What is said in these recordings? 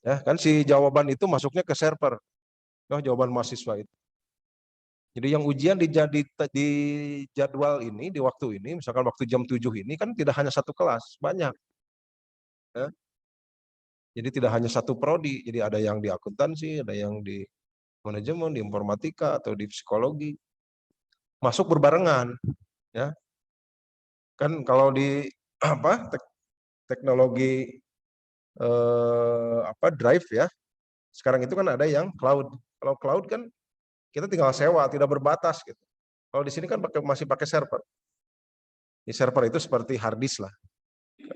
Ya, kan si jawaban itu masuknya ke server. Oh, jawaban mahasiswa itu. Jadi yang ujian di jadwal ini, di waktu ini, misalkan waktu jam 7 ini kan tidak hanya satu kelas, banyak. Ya. Jadi tidak hanya satu prodi, jadi ada yang di akuntansi, ada yang di manajemen, di informatika, atau di psikologi. Masuk berbarengan. Ya. Kan kalau di apa teknologi drive ya, sekarang itu kan ada yang cloud. Kalau cloud kan kita tinggal sewa, tidak berbatas gitu. Kalau di sini kan masih pakai server. Di server itu seperti hard disk lah.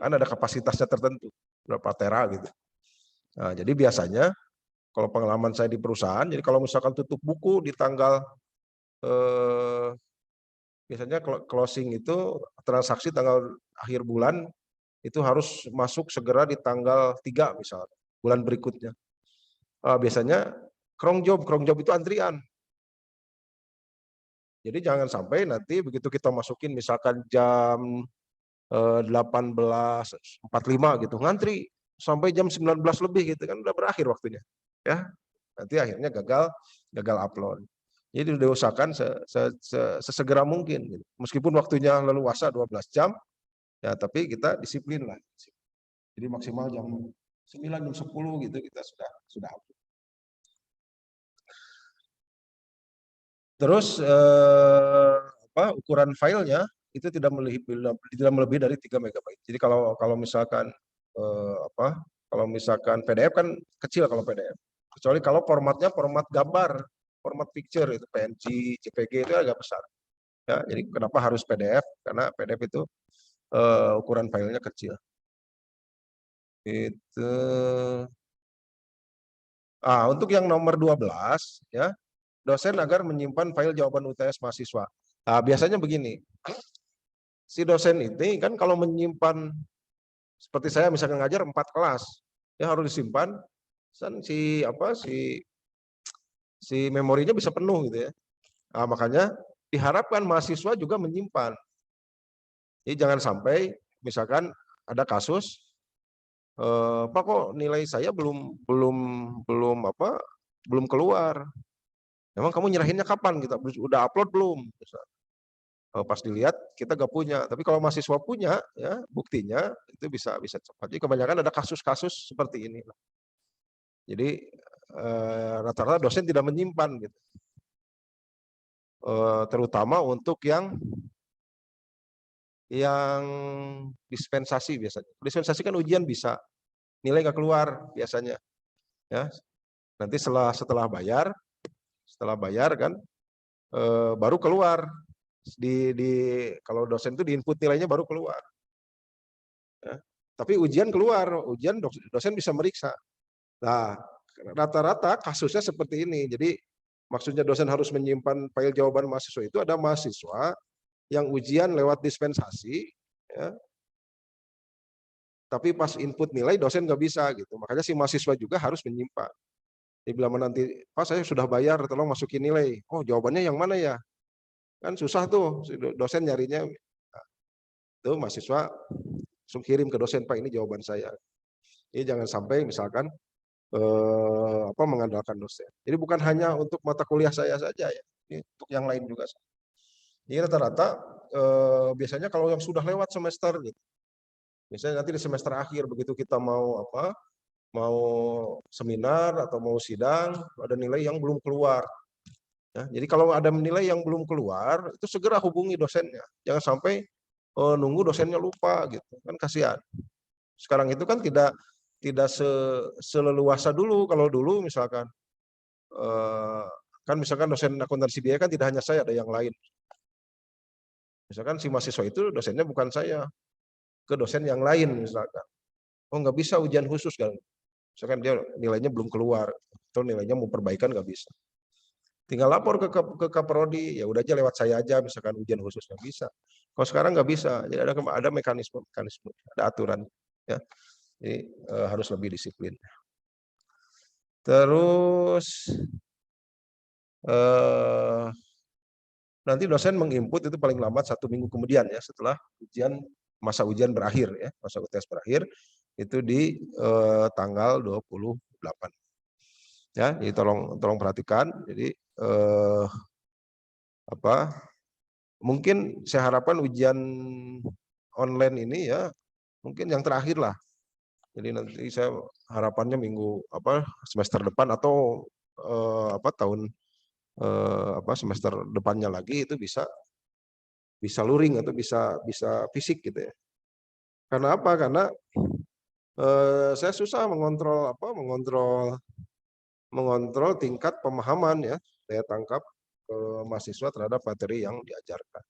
Kan ada kapasitasnya tertentu, berapa tera gitu. Nah, jadi biasanya kalau pengalaman saya di perusahaan, jadi kalau misalkan tutup buku di tanggal biasanya closing itu transaksi tanggal akhir bulan itu harus masuk segera di tanggal 3 misalnya, bulan berikutnya. Biasanya cron job itu antrian. Jadi jangan sampai nanti begitu kita masukin misalkan jam 18.45 gitu, ngantri sampai jam 19 lebih gitu kan udah berakhir waktunya. Ya, nanti akhirnya gagal upload. Jadi diusahakan sesegera mungkin gitu. Meskipun waktunya leluasa 12 jam, ya tapi kita disiplin lah. Jadi maksimal jam 9 jam 10 gitu kita sudah upload. Terus ukuran filenya itu tidak melebihi dari 3 MB. Jadi kalau misalkan kalau misalkan PDF kan kecil kalau PDF. Kecuali kalau formatnya format gambar, format picture itu PNG, JPG itu agak besar. Ya, jadi kenapa harus PDF? Karena PDF itu ukuran filenya kecil. Itu untuk yang nomor 12 ya, dosen agar menyimpan file jawaban UTS mahasiswa. Biasanya begini, si dosen ini kan kalau menyimpan seperti saya misalkan ngajar 4 kelas, ya harus disimpan si memorinya bisa penuh gitu ya. Makanya diharapkan mahasiswa juga menyimpan. Jadi jangan sampai misalkan ada kasus Pak kok nilai saya belum keluar. Emang kamu nyerahinnya kapan? Kita udah upload belum? Pas dilihat kita gak punya, tapi kalau mahasiswa punya, ya buktinya itu bisa cepat. Jadi kebanyakan ada kasus-kasus seperti ini. Jadi rata-rata dosen tidak menyimpan gitu, terutama untuk yang dispensasi biasanya. Dispensasi kan ujian bisa nilai nggak keluar biasanya, ya. Nanti setelah bayar kan baru keluar kalau dosen itu diinput nilainya baru keluar. Ya. Tapi ujian keluar, dosen bisa meriksa. Nah, rata-rata kasusnya seperti ini. Jadi maksudnya dosen harus menyimpan file jawaban mahasiswa itu ada mahasiswa yang ujian lewat dispensasi, ya, tapi pas input nilai dosen nggak bisa gitu. Makanya si mahasiswa juga harus menyimpan. Dia bilang nanti, Pak saya sudah bayar, tolong masukin nilai. Oh jawabannya yang mana ya? Kan susah tuh dosen nyarinya. Nah, tuh mahasiswa langsung kirim ke dosen, Pak ini jawaban saya. Ini jangan sampai misalkan mengandalkan dosen. Jadi bukan hanya untuk mata kuliah saya saja ya, ini untuk yang lain juga. Ini rata-rata biasanya kalau yang sudah lewat semester gitu. Misalnya nanti di semester akhir begitu kita mau seminar atau mau sidang, ada nilai yang belum keluar. Ya, jadi kalau ada nilai yang belum keluar, itu segera hubungi dosennya. Jangan sampai nunggu dosennya lupa gitu, kan kasihan. Sekarang itu kan tidak seleluasa dulu. Kalau dulu misalkan kan misalkan dosen akuntansi biaya kan tidak hanya saya, ada yang lain. Misalkan si mahasiswa itu dosennya bukan saya, ke dosen yang lain misalkan. Oh nggak bisa ujian khusus kan. Misalkan dia nilainya belum keluar, atau nilainya mau perbaikan nggak bisa. Tinggal lapor ke Kaprodi, ya udah aja lewat saya aja, misalkan ujian khusus nggak bisa. Kalau sekarang nggak bisa, jadi ada mekanisme, ada aturan. Ya. Jadi harus lebih disiplin. Terus nanti dosen menginput itu paling lambat 1 minggu kemudian ya setelah ujian masa ujian berakhir ya, masa UTS berakhir itu di tanggal 28. Ya, jadi tolong perhatikan. Jadi mungkin saya harapkan ujian online ini ya mungkin yang terakhir lah. Jadi nanti saya harapannya semester depan atau tahun semester depannya lagi itu bisa luring atau bisa fisik gitu ya. Karena apa? Karena saya susah mengontrol tingkat pemahaman ya, daya tangkap mahasiswa terhadap materi yang diajarkan.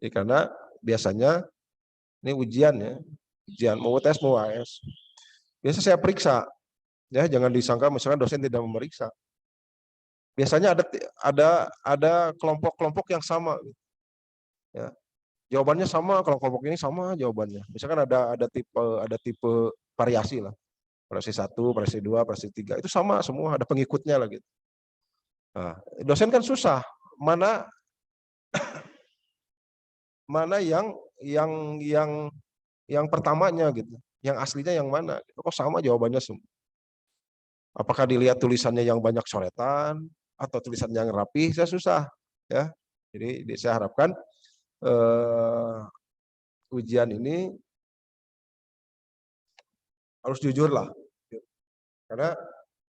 Jadi karena biasanya ini ujian mau UTS mau UAS. Biasa saya periksa, ya jangan disangka misalkan dosen tidak memeriksa. Biasanya ada kelompok-kelompok yang sama, ya. Jawabannya sama, kalau kelompok ini sama jawabannya. Misalkan ada tipe variasi lah, variasi 1, variasi 2, variasi 3 itu sama semua, ada pengikutnya lah gitu. Nah, dosen kan susah, mana yang pertamanya gitu, yang aslinya yang mana? Kok sama jawabannya semua? Apakah dilihat tulisannya yang banyak coretan atau tulisan yang rapi? Saya susah, ya. Jadi saya harapkan ujian ini harus jujur lah, karena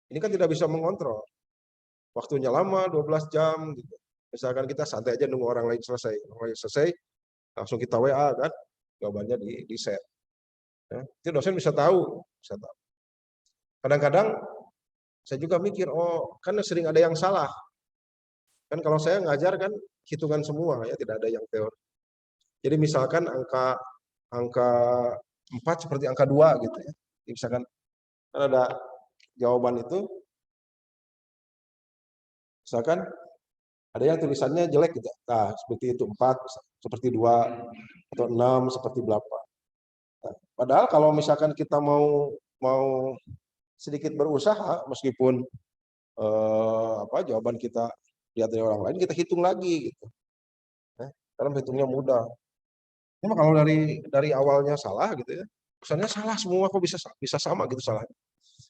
ini kan tidak bisa mengontrol. Waktunya lama, 12 jam, gitu. Misalkan kita santai aja nunggu orang lain selesai, langsung kita WA kan, jawabannya di set. Ya. Itu dosen bisa tahu. Kadang-kadang saya juga mikir, kan sering ada yang salah. Kan kalau saya ngajar kan hitungan semua ya, tidak ada yang teori. Jadi misalkan angka 4 seperti angka 2 gitu ya. Jadi misalkan kan ada jawaban itu, misalkan ada yang tulisannya jelek gitu. Nah, seperti itu 4 seperti 2 atau 6 seperti 8. Nah, padahal kalau misalkan kita mau sedikit berusaha, meskipun jawaban kita lihat dari orang lain, kita hitung lagi gitu. Karena hitungnya mudah. Cuma kalau dari awalnya salah gitu ya, kesannya salah semua, kok bisa sama gitu salah.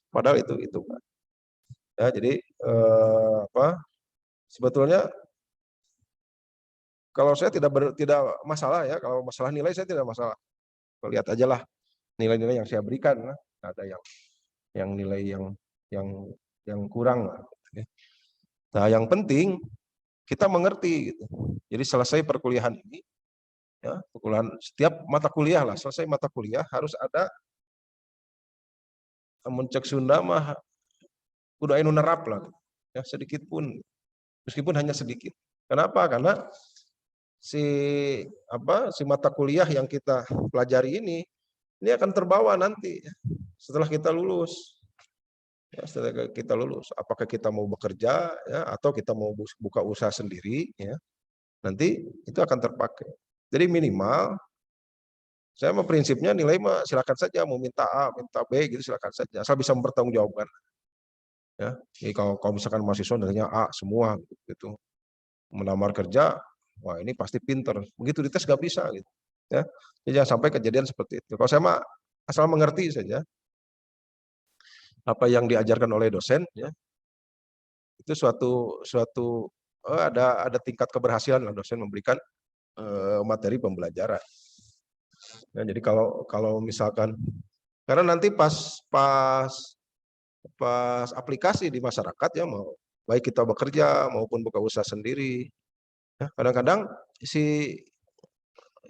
Padahal itu kan. Ya, jadi sebetulnya kalau saya tidak masalah ya, kalau masalah nilai saya tidak masalah. Lihat aja lah nilai-nilai yang saya berikan, ada yang nilai yang kurang lah. Nah, yang penting kita mengerti gitu. Jadi selesai perkuliahan ini, ya, setiap mata kuliah lah, selesai mata kuliah harus ada mencek Sunda mah kudu anu nerap lah, ya sedikit pun, meskipun hanya sedikit. Kenapa? Karena si mata kuliah yang kita pelajari ini akan terbawa nanti setelah kita lulus. Ya, setelah kita lulus, apakah kita mau bekerja ya atau kita mau buka usaha sendiri ya, nanti itu akan terpakai. Jadi minimal saya mah prinsipnya nilai mah silakan saja, mau minta A, minta B gitu silakan saja, asal bisa mempertanggungjawabkan. Ya, jadi kalau misalkan mahasiswa nilainya A semua gitu, melamar kerja, wah ini pasti pinter, begitu dites nggak bisa gitu. Ya, jadi jangan sampai kejadian seperti itu. Kalau saya mah asal mengerti saja apa yang diajarkan oleh dosen, ya itu ada tingkat keberhasilan lah dosen memberikan materi pembelajaran. Nah, jadi kalau misalkan karena nanti pas aplikasi di masyarakat ya, mau baik kita bekerja maupun buka usaha sendiri, ya, kadang-kadang si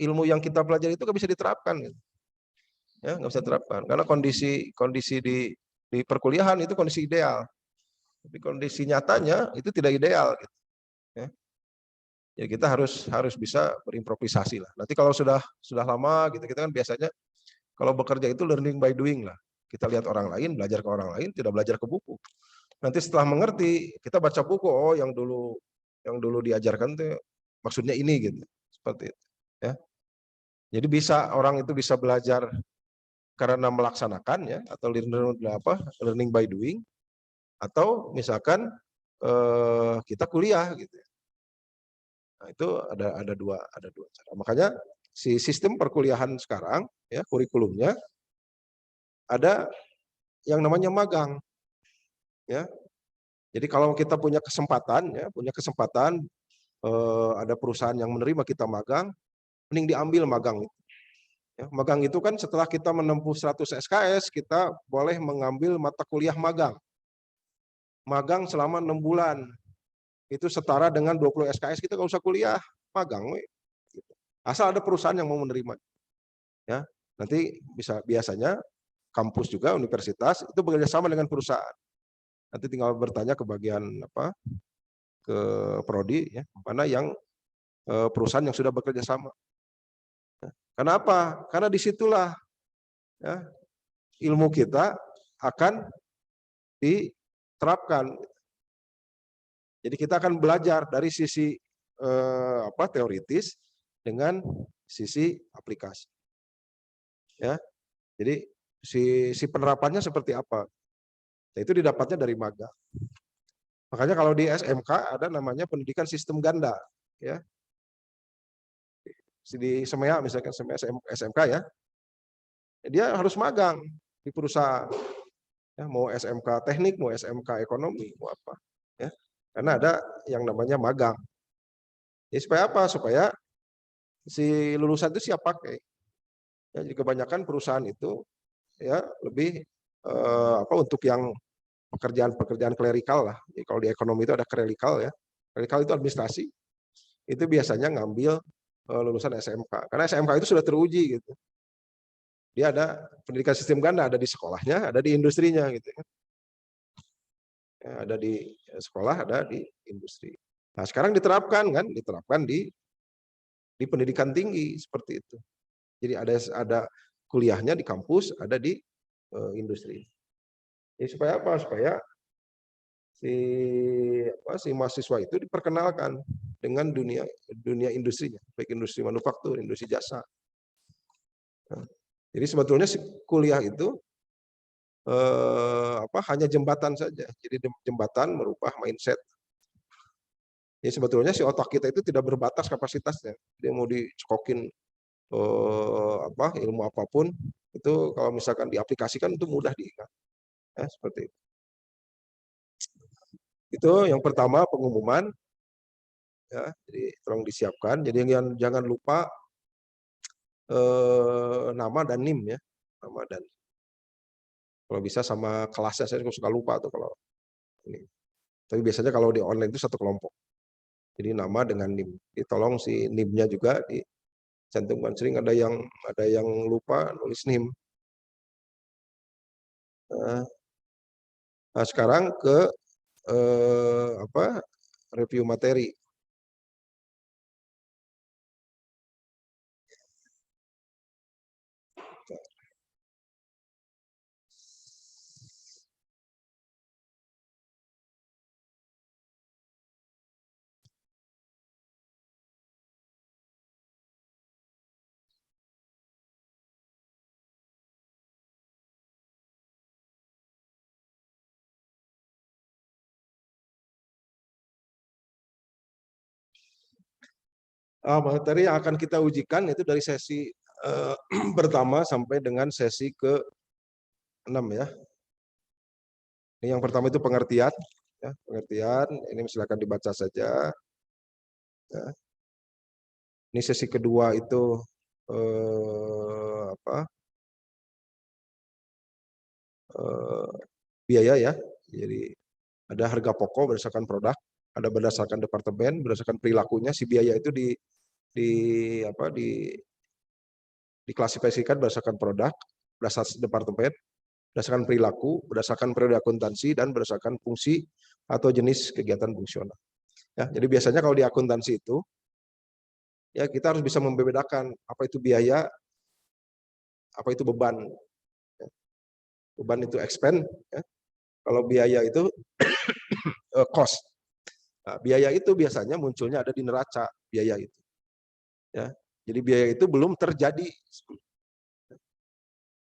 ilmu yang kita pelajari itu nggak bisa diterapkan, gitu. Ya nggak bisa diterapkan karena kondisi di perkuliahan itu kondisi ideal, tapi kondisi nyatanya itu tidak ideal, gitu. Ya. Ya kita harus bisa berimprovisasi lah. Nanti kalau sudah lama gitu, kita kan biasanya kalau bekerja itu learning by doing lah. Kita lihat orang lain, belajar ke orang lain, tidak belajar ke buku. Nanti setelah mengerti, kita baca buku, yang dulu diajarkan tuh maksudnya ini gitu. Seperti itu, ya. Jadi orang itu bisa belajar karena melaksanakan ya, atau learning by doing, atau misalkan kita kuliah gitu. Nah, itu ada dua cara. Makanya si sistem perkuliahan sekarang, ya kurikulumnya ada yang namanya magang, ya. Jadi kalau kita punya kesempatan, ya ada perusahaan yang menerima kita magang, mending diambil magang. Ya, magang itu kan setelah kita menempuh 100 SKS, kita boleh mengambil mata kuliah magang. Magang selama 6 bulan. Itu setara dengan 20 SKS, kita nggak usah kuliah, magang. Asal ada perusahaan yang mau menerima. Ya, nanti biasanya kampus juga, universitas, itu bekerja sama dengan perusahaan. Nanti tinggal bertanya ke bagian ke prodi, ya, mana yang perusahaan yang sudah bekerja sama. Kenapa? Karena disitulah, ya, ilmu kita akan diterapkan. Jadi kita akan belajar dari sisi teoritis dengan sisi aplikasi. Ya, jadi si penerapannya seperti apa? Nah, itu didapatnya dari magang. Makanya kalau di SMK ada namanya pendidikan sistem ganda, ya. Di SEMEA misalkan SMK, ya, dia harus magang di perusahaan, ya, mau SMK teknik, mau SMK ekonomi, mau apa, ya, karena ada yang namanya magang. Ya, supaya apa? Supaya si lulusan itu siap pakai. Ya, jadi kebanyakan perusahaan itu, ya, lebih untuk yang pekerjaan klerikal lah. Jadi kalau di ekonomi itu ada klerikal, ya. Klerikal itu administrasi. Itu biasanya ngambil lulusan SMK. Karena SMK itu sudah teruji gitu. Dia ada pendidikan sistem ganda, ada di sekolahnya, ada di industrinya gitu, ya. Ya, ada di sekolah, ada di industri. Nah, sekarang diterapkan di pendidikan tinggi seperti itu. Jadi ada kuliahnya di kampus, ada di industri. Jadi supaya apa? Supaya si mahasiswa itu diperkenalkan dengan dunia industrinya, baik industri manufaktur, industri jasa. Nah, jadi sebetulnya si kuliah itu hanya jembatan saja. Jadi jembatan merubah mindset. Jadi sebetulnya si otak kita itu tidak berbatas kapasitasnya. Dia mau dicekokin ilmu apapun, itu kalau misalkan diaplikasikan itu mudah diingat. Ya, seperti itu. Itu yang pertama, pengumuman, ya, jadi tolong disiapkan. Jadi jangan lupa nama dan NIM, ya, nama dan kalau bisa sama kelasnya. Saya suka lupa tuh kalau ini. Tapi biasanya kalau di online itu satu kelompok. Jadi nama dengan NIM. Jadi tolong si NIM-nya juga dicantumkan. Sering ada yang lupa nulis NIM. Nah, sekarang ke review materi. Materi yang akan kita ujikan itu dari sesi pertama sampai dengan sesi ke-6, ya. Ini yang pertama itu pengertian, ya, pengertian. Ini silakan dibaca saja. Ya. Ini sesi kedua itu biaya, ya. Jadi ada harga pokok berdasarkan produk, ada berdasarkan departemen, berdasarkan perilakunya. Si biaya itu diklasifikasikan berdasarkan produk, berdasarkan departemen, berdasarkan perilaku, berdasarkan periode akuntansi, dan berdasarkan fungsi atau jenis kegiatan fungsional. Ya, jadi biasanya kalau di akuntansi itu, ya, kita harus bisa membedakan apa itu biaya, apa itu beban. Ya. Beban itu expense, ya. Kalau biaya itu cost. Nah, biaya itu biasanya munculnya ada di neraca biaya itu. Ya, jadi biaya itu belum terjadi.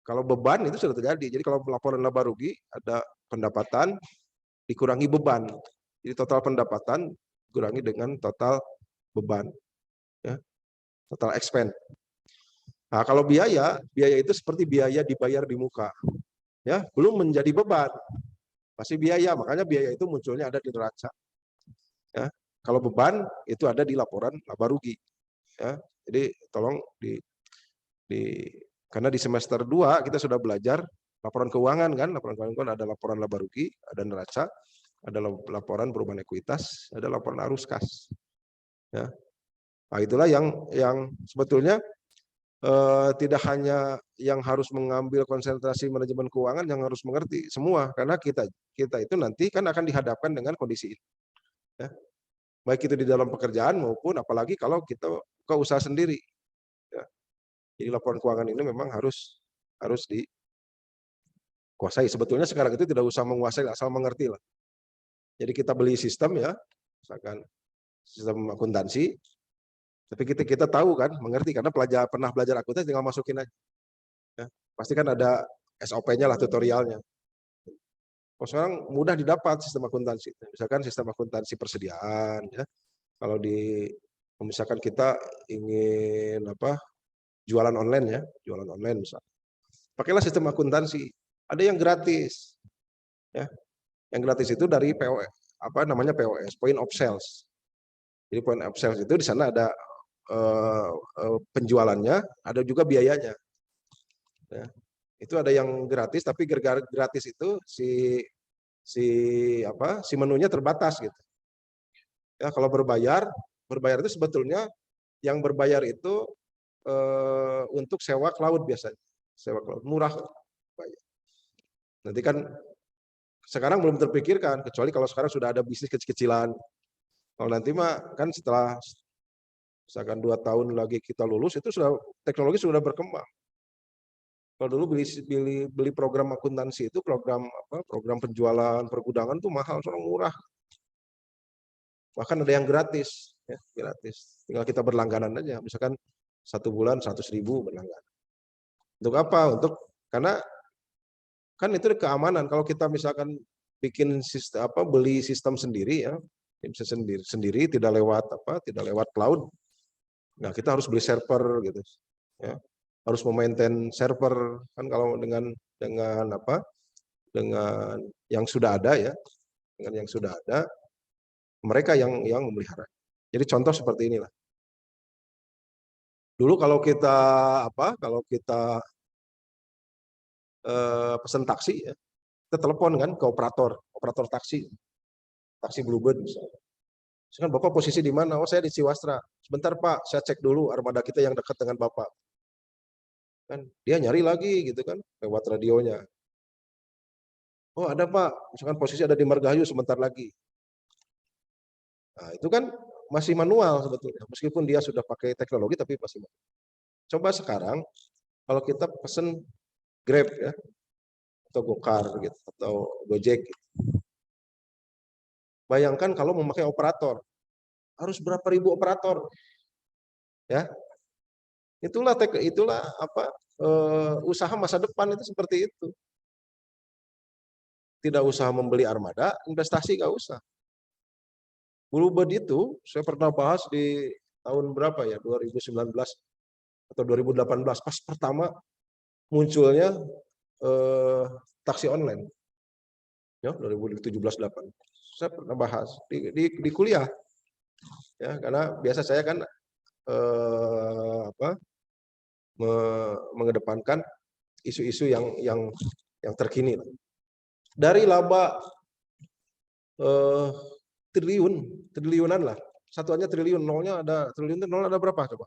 Kalau beban itu sudah terjadi. Jadi kalau laporan laba rugi ada pendapatan dikurangi beban. Jadi total pendapatan dikurangi dengan total beban, ya, total expense. Nah, kalau biaya itu seperti biaya dibayar di muka, ya, belum menjadi beban, masih biaya. Makanya biaya itu munculnya ada di neraca. Ya. Kalau beban itu ada di laporan laba rugi. Ya. Jadi tolong di karena di semester 2 kita sudah belajar laporan keuangan kan, laporan keuangan ada laporan laba rugi, ada neraca, ada laporan perubahan ekuitas, ada laporan arus kas. Ya. Nah, itulah yang sebetulnya tidak hanya yang harus mengambil konsentrasi manajemen keuangan yang harus mengerti semua, karena kita itu nanti kan akan dihadapkan dengan kondisi ini. Ya. Baik itu di dalam pekerjaan maupun apalagi kalau kita buka usaha sendiri. Ya. Jadi laporan keuangan ini memang harus dikuasai. Sebetulnya sekarang itu tidak usah menguasai, asal mengerti lah. Jadi kita beli sistem ya, misalkan sistem akuntansi, tapi kita tahu kan, mengerti karena pernah belajar akuntansi, tinggal masukin aja. Ya. Pasti kan ada SOP-nya lah, tutorialnya. Oh, sekarang mudah didapat sistem akuntansi. Misalkan sistem akuntansi persediaan, ya. Kalau misalkan kita ingin jualan online ya, jualan online misalnya. Pakailah sistem akuntansi. Ada yang gratis, ya. Yang gratis itu dari POS, POS, point of sales. Jadi point of sales itu di sana ada penjualannya, ada juga biayanya. Ya. Itu ada yang gratis, tapi gratis itu si menunya terbatas gitu. Ya, kalau berbayar itu sebetulnya yang berbayar itu untuk sewa cloud biasanya. Sewa cloud murah. Nanti kan sekarang belum terpikirkan, kecuali kalau sekarang sudah ada bisnis kecil-kecilan. Kalau nanti mah kan setelah misalkan 2 tahun lagi kita lulus, itu sudah teknologi sudah berkembang. Kalau dulu beli program akuntansi itu program penjualan pergudangan tuh mahal, soalnya murah. Bahkan ada yang gratis, ya, gratis. Tinggal kita berlangganan aja, misalkan 1 bulan 100.000 berlangganan. Untuk apa? Karena kan itu keamanan. Kalau kita misalkan bikin sistem beli sistem sendiri ya, bisa sendiri tidak lewat cloud. Nah, kita harus beli server gitu. Ya. Harus memaintain server kan, kalau dengan yang sudah ada ya, dengan yang sudah ada mereka yang memelihara. Jadi contoh seperti inilah. Dulu kalau kita pesan taksi ya, kita telepon kan ke operator taksi Bluebird misalnya. Misalkan Bapak posisi di mana? Oh, saya di Ciwastra. Sebentar Pak, saya cek dulu armada kita yang dekat dengan Bapak. Kan dia nyari lagi gitu kan lewat radionya. Oh, ada Pak, misalkan posisi ada di Margahayu sebentar lagi. Nah, itu kan masih manual sebetulnya. Meskipun dia sudah pakai teknologi tapi masih manual. Coba sekarang kalau kita pesen Grab ya, atau Gokar gitu, atau Gojek gitu. Bayangkan kalau memakai operator, harus berapa ribu operator, ya. Itulah usaha masa depan itu seperti itu. Tidak usah membeli armada, investasi nggak usah. Bluebird itu saya pernah bahas di tahun berapa ya, 2019 atau 2018, pas pertama munculnya taksi online, ya 2017-18. Saya pernah bahas di kuliah, ya karena biasa saya kan mengedepankan isu-isu yang terkini. Dari laba triliunan lah, satuannya triliun, nolnya ada triliun, nol ada berapa coba?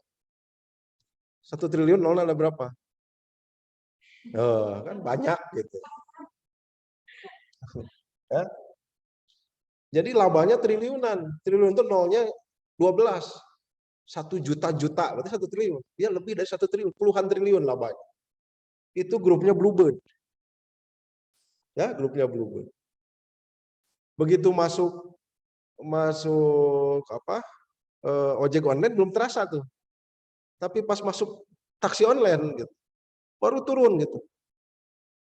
1 triliun nolnya ada berapa? Kan banyak gitu. Ya. Jadi labanya triliunan, triliun itu nolnya 12, 1 juta, berarti 1 triliun. Dia lebih dari 1 triliun, puluhan triliun labanya. Itu grupnya Bluebird. Ya, grupnya Bluebird. Begitu masuk ojek online belum terasa tuh. Tapi pas masuk taksi online gitu, baru turun gitu.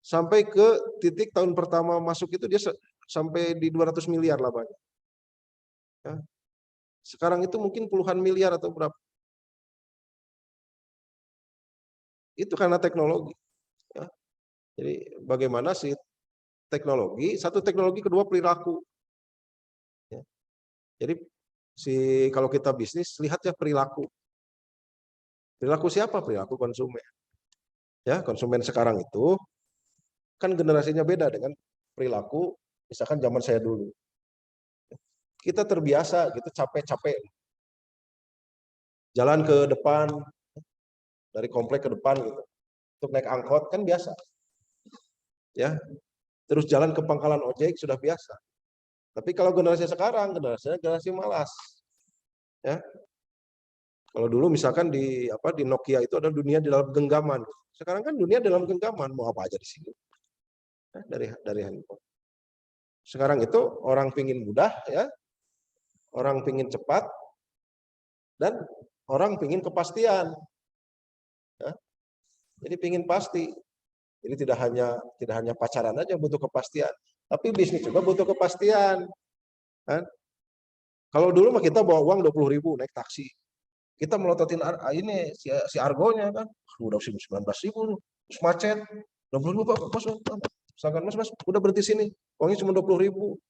Sampai ke titik tahun pertama masuk itu dia sampai di 200 miliar labanya. Ya. Sekarang itu mungkin puluhan miliar atau berapa. Itu karena teknologi. Ya. Jadi bagaimana sih teknologi, satu teknologi, kedua perilaku. Ya. Jadi kalau kita bisnis, lihat ya perilaku. Perilaku siapa? Perilaku konsumen. Ya, konsumen sekarang itu kan generasinya beda dengan perilaku misalkan zaman saya dulu. Kita terbiasa gitu capek-capek jalan ke depan dari komplek ke depan gitu. Untuk naik angkot kan biasa. Ya. Terus jalan ke pangkalan ojek sudah biasa. Tapi kalau generasi sekarang, generasi malas. Ya. Kalau dulu misalkan di Nokia itu ada dunia di dalam genggaman. Sekarang kan dunia dalam genggaman, mau apa aja di sini. Ya, dari handphone. Sekarang itu orang pingin mudah ya. Orang pingin cepat dan orang pingin kepastian. Ya. Jadi pingin pasti. Jadi tidak hanya pacaran aja butuh kepastian, tapi bisnis juga butuh kepastian. Kan? Kalau dulu mah kita bawa uang 20.000 naik taksi. Kita melototin ini si argonya kan, udah 19.000 terus macet. 20.000 Pak, mas, misalkan mas, udah berhenti sini, uangnya cuma 20.000.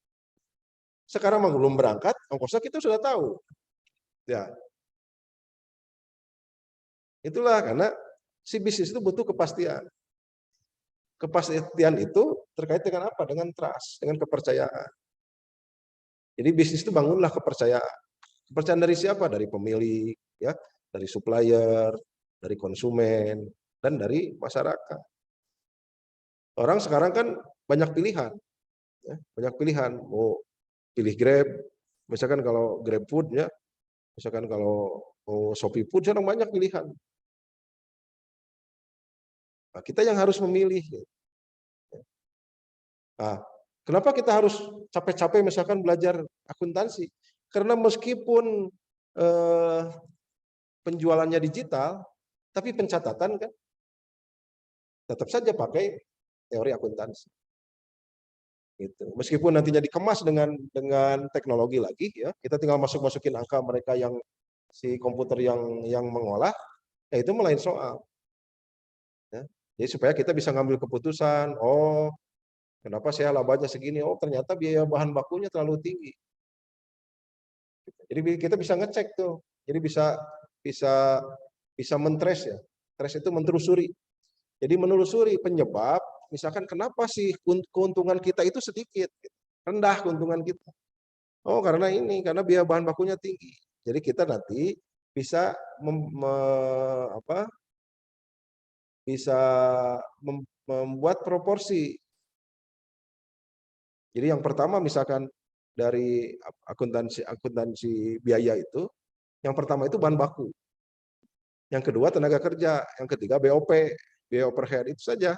Sekarang mah belum berangkat, ongkosnya kita sudah tahu. Ya, itulah karena si bisnis itu butuh kepastian. Kepastian itu terkait dengan apa? Dengan trust, dengan kepercayaan. Jadi bisnis itu bangunlah kepercayaan. Kepercayaan dari siapa? Dari pemilik, ya, dari supplier, dari konsumen, dan dari masyarakat. Orang sekarang kan banyak pilihan, ya, banyak pilihan. Mau pilih Grab, misalkan kalau Grab Food, ya, misalkan kalau mau Shopee Food, sekarang banyak pilihan. Nah, kita yang harus memilih. Nah, kenapa kita harus capek-capek misalkan belajar akuntansi? Karena meskipun penjualannya digital, tapi pencatatan kan tetap saja pakai teori akuntansi. Gitu. Meskipun nantinya dikemas dengan teknologi lagi, ya, kita tinggal masukin angka mereka yang si komputer yang mengolah, ya itu lain soal. Ya. Jadi supaya kita bisa ngambil keputusan, oh kenapa saya labanya segini, oh ternyata biaya bahan bakunya terlalu tinggi. Jadi kita bisa ngecek tuh, jadi bisa mentrace ya, trace itu menelusuri. Jadi menelusuri penyebab, misalkan kenapa sih keuntungan kita itu sedikit, rendah keuntungan kita. Oh karena ini, karena biaya bahan bakunya tinggi. Jadi kita nanti bisa membuat proporsi. Jadi yang pertama misalkan dari akuntansi biaya itu, yang pertama itu bahan baku. Yang kedua tenaga kerja, yang ketiga BOP, biaya overhead, itu saja.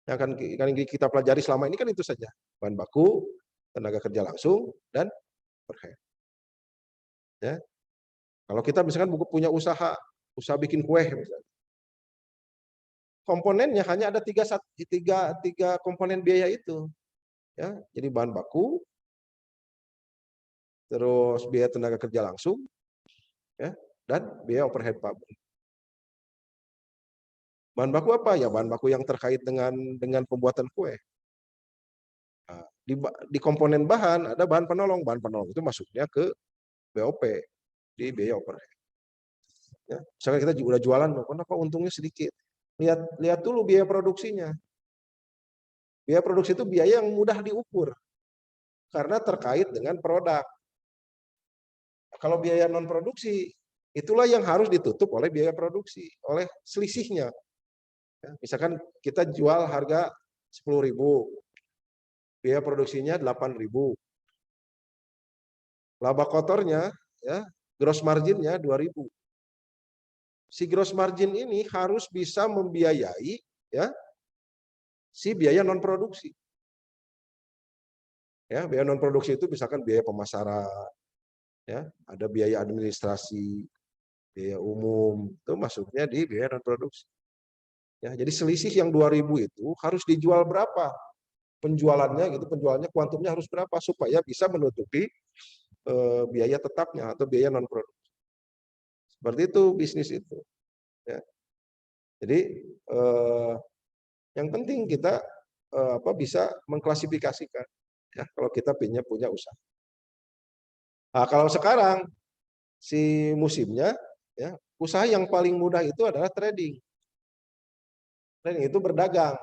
Yang akan kita pelajari selama ini kan itu saja. Bahan baku, tenaga kerja langsung, dan overhead. Ya. Kalau kita misalkan punya usaha bikin kue misalnya. Komponennya hanya ada tiga komponen biaya itu. Ya, jadi bahan baku, terus biaya tenaga kerja langsung, ya, dan biaya overhead pabrik. Bahan baku apa? Ya bahan baku yang terkait dengan pembuatan kue. Nah, di komponen bahan ada bahan penolong. Bahan penolong itu masuknya ke BOP, di biaya overhead. Ya, misalkan kita udah jualan, kenapa untungnya sedikit? Lihat dulu biaya produksinya. Biaya produksi itu biaya yang mudah diukur karena terkait dengan produk. Kalau biaya non produksi, itulah yang harus ditutup oleh biaya produksi, oleh selisihnya. Ya, misalkan kita jual harga 10.000, biaya produksinya 8.000. Laba kotornya, ya, gross marginnya 2.000. Si gross margin ini harus bisa membiayai, ya, si biaya non produksi. Ya, biaya non produksi itu misalkan biaya pemasaran, ya, ada biaya administrasi, biaya umum, itu masuknya di biaya non produksi. Ya, jadi selisih yang 2.000 itu harus dijual berapa? Penjualannya gitu, penjualannya kuantumnya harus berapa supaya bisa menutupi biaya tetapnya atau biaya non produksi. Seperti itu bisnis itu. Ya. Jadi yang penting kita bisa mengklasifikasikan ya kalau kita punya usaha. Nah, kalau sekarang si musimnya ya, usaha yang paling mudah itu adalah trading. Trading itu berdagang.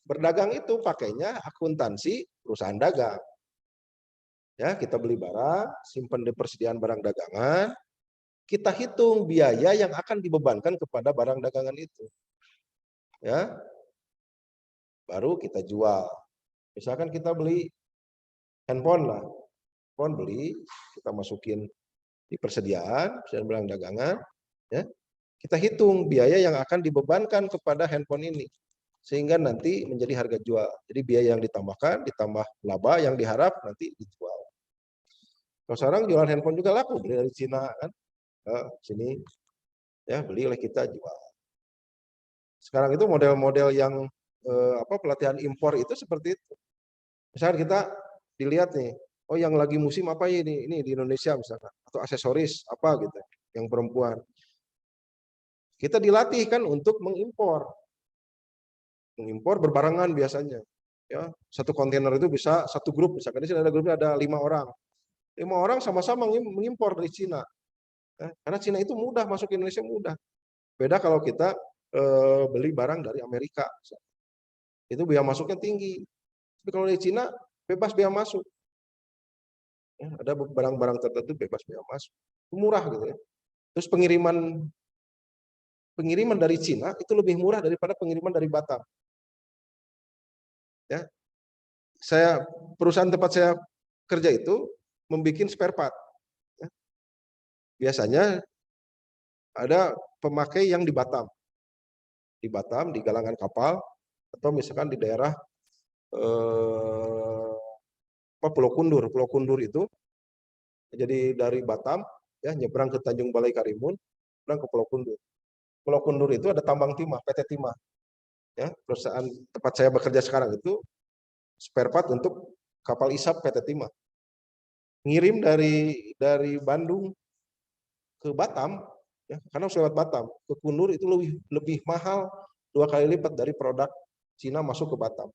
Berdagang itu pakainya akuntansi perusahaan dagang. Ya, kita beli barang, simpan di persediaan barang dagangan, kita hitung biaya yang akan dibebankan kepada barang dagangan itu. Ya. Baru kita jual. Misalkan kita beli handphone lah. Handphone beli, kita masukin di persediaan barang dagangan, ya. Kita hitung biaya yang akan dibebankan kepada handphone ini. Sehingga nanti menjadi harga jual. Jadi biaya yang ditambahkan, ditambah laba yang diharap nanti dijual. Kalau sekarang jualan handphone juga laku, beli dari Cina kan, sini ya beli oleh kita jual. Sekarang itu model-model yang pelatihan impor itu seperti itu. Misalkan kita dilihat nih, oh yang lagi musim apa ini di Indonesia misalkan, atau aksesoris apa gitu, yang perempuan. Kita dilatih kan untuk mengimpor berbarengan biasanya. Ya, satu kontainer itu bisa satu grup, misalkan di sini ada grupnya ada 5 orang. 5 orang sama-sama mengimpor dari Cina. Karena Cina itu mudah, masuk ke Indonesia mudah. Beda kalau kita beli barang dari Amerika. Itu biaya masuknya tinggi. Tapi kalau dari Cina, bebas biaya masuk. Ya, ada barang-barang tertentu bebas biaya masuk. Murah gitu ya. Terus pengiriman dari Cina itu lebih murah daripada pengiriman dari Batam. Ya. Perusahaan tempat saya kerja itu membuat spare part. Ya. Biasanya ada pemakai yang di Batam. Di Batam, di galangan kapal, atau misalkan di daerah Pulau Kundur. Pulau Kundur itu jadi dari Batam ya nyebrang ke Tanjung Balai Karimun, nyebrang ke Pulau Kundur. Pulau Kundur itu ada tambang timah, PT Timah. Ya, perusahaan tempat saya bekerja sekarang itu spare part untuk kapal isap PT Timah. Ngirim dari Bandung ke Batam, ya, karena lewat Batam ke Kundur itu lebih mahal 2 kali lipat dari produk Cina masuk ke Batam.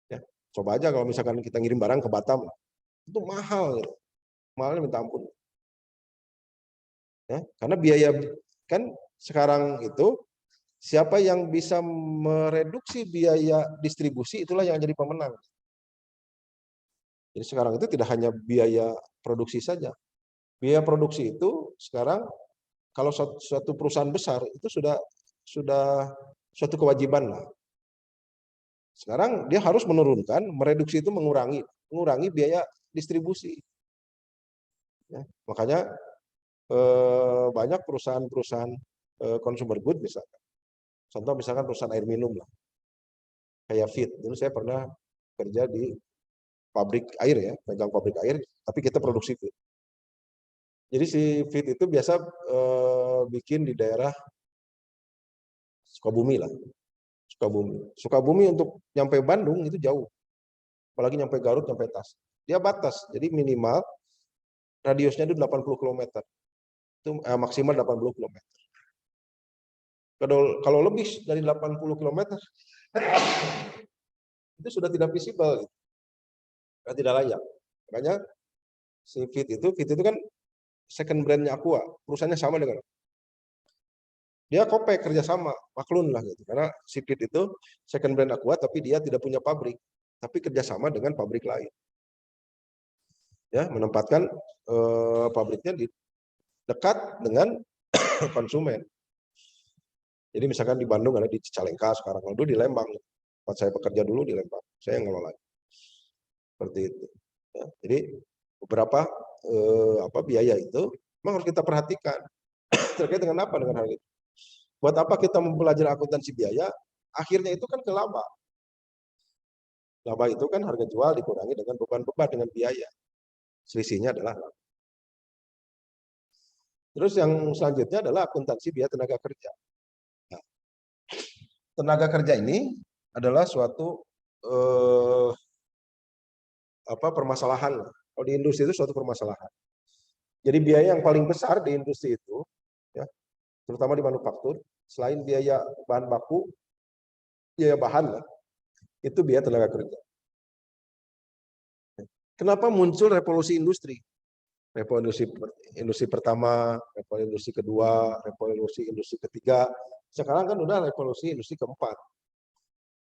Ya, coba aja kalau misalkan kita ngirim barang ke Batam, itu mahal, gitu. Mahalnya minta ampun. Ya, karena biaya kan sekarang itu siapa yang bisa mereduksi biaya distribusi itulah yang jadi pemenang. Jadi sekarang itu tidak hanya biaya produksi saja. Biaya produksi itu sekarang kalau suatu perusahaan besar itu sudah suatu kewajiban lah. Sekarang dia harus menurunkan, mereduksi itu mengurangi biaya distribusi. Ya, makanya banyak perusahaan-perusahaan consumer good misalkan. Contoh misalkan perusahaan air minum lah, kayak Fit. Dulu saya pernah kerja di pabrik air ya, pegang pabrik air, tapi kita produksi Fit. Jadi si Fit itu biasa bikin di daerah Sukabumi lah. Sukabumi untuk nyampe Bandung itu jauh. Apalagi nyampe Garut, nyampe Tas. Dia batas, jadi minimal radiusnya itu 80 km. Itu maksimal 80 km. Kalau lebih dari 80 km itu sudah tidak visible, gitu. Tidak layak. Makanya si Fit itu kan second brandnya Aqua, perusahaannya sama dengan dia kopek kerjasama, maklun lah gitu. Karena si Fit itu second brand Aqua, tapi dia tidak punya pabrik, tapi kerjasama dengan pabrik lain. Ya, menempatkan pabriknya di dekat dengan konsumen. Jadi misalkan di Bandung ada di Cicalengka sekarang, kalau dulu di Lembang. Tempat saya bekerja dulu di Lembang, saya ngelola. Seperti itu. Ya, jadi beberapa biaya itu memang harus kita perhatikan. Terkait dengan apa dengan hal itu? Buat apa kita mempelajari akuntansi biaya? Akhirnya itu kan ke laba. Laba itu kan harga jual dikurangi dengan beban-beban dengan biaya. Selisihnya adalah laba. Terus yang selanjutnya adalah akuntansi biaya tenaga kerja. Nah, tenaga kerja ini adalah suatu permasalahan. Kalau di industri itu suatu permasalahan. Jadi biaya yang paling besar di industri itu, ya, terutama di manufaktur, selain biaya bahan baku, biaya bahan, itu biaya tenaga kerja. Kenapa muncul revolusi industri? Revolusi industri pertama, revolusi industri kedua, revolusi industri ketiga. Sekarang kan udah revolusi industri keempat.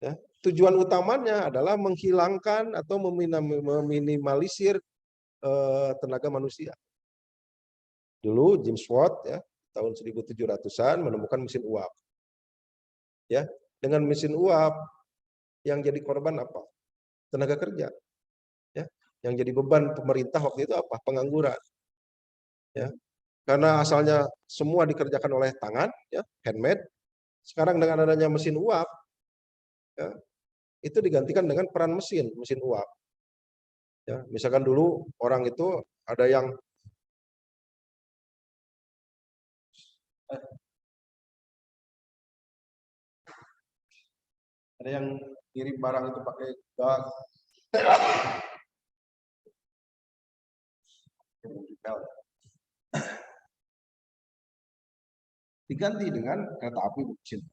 Ya, tujuan utamanya adalah menghilangkan atau meminimalisir tenaga manusia. Dulu James Watt ya, tahun 1700-an menemukan mesin uap. Ya, dengan mesin uap yang jadi korban apa? Tenaga kerja. Ya, yang jadi beban pemerintah waktu itu apa? Pengangguran. Ya, karena asalnya semua dikerjakan oleh tangan, ya, handmade. Sekarang dengan adanya mesin uap, ya, itu digantikan dengan peran mesin uap. Ya, misalkan dulu orang itu ada yang kirim barang itu pakai gas, diganti dengan kereta api mesin.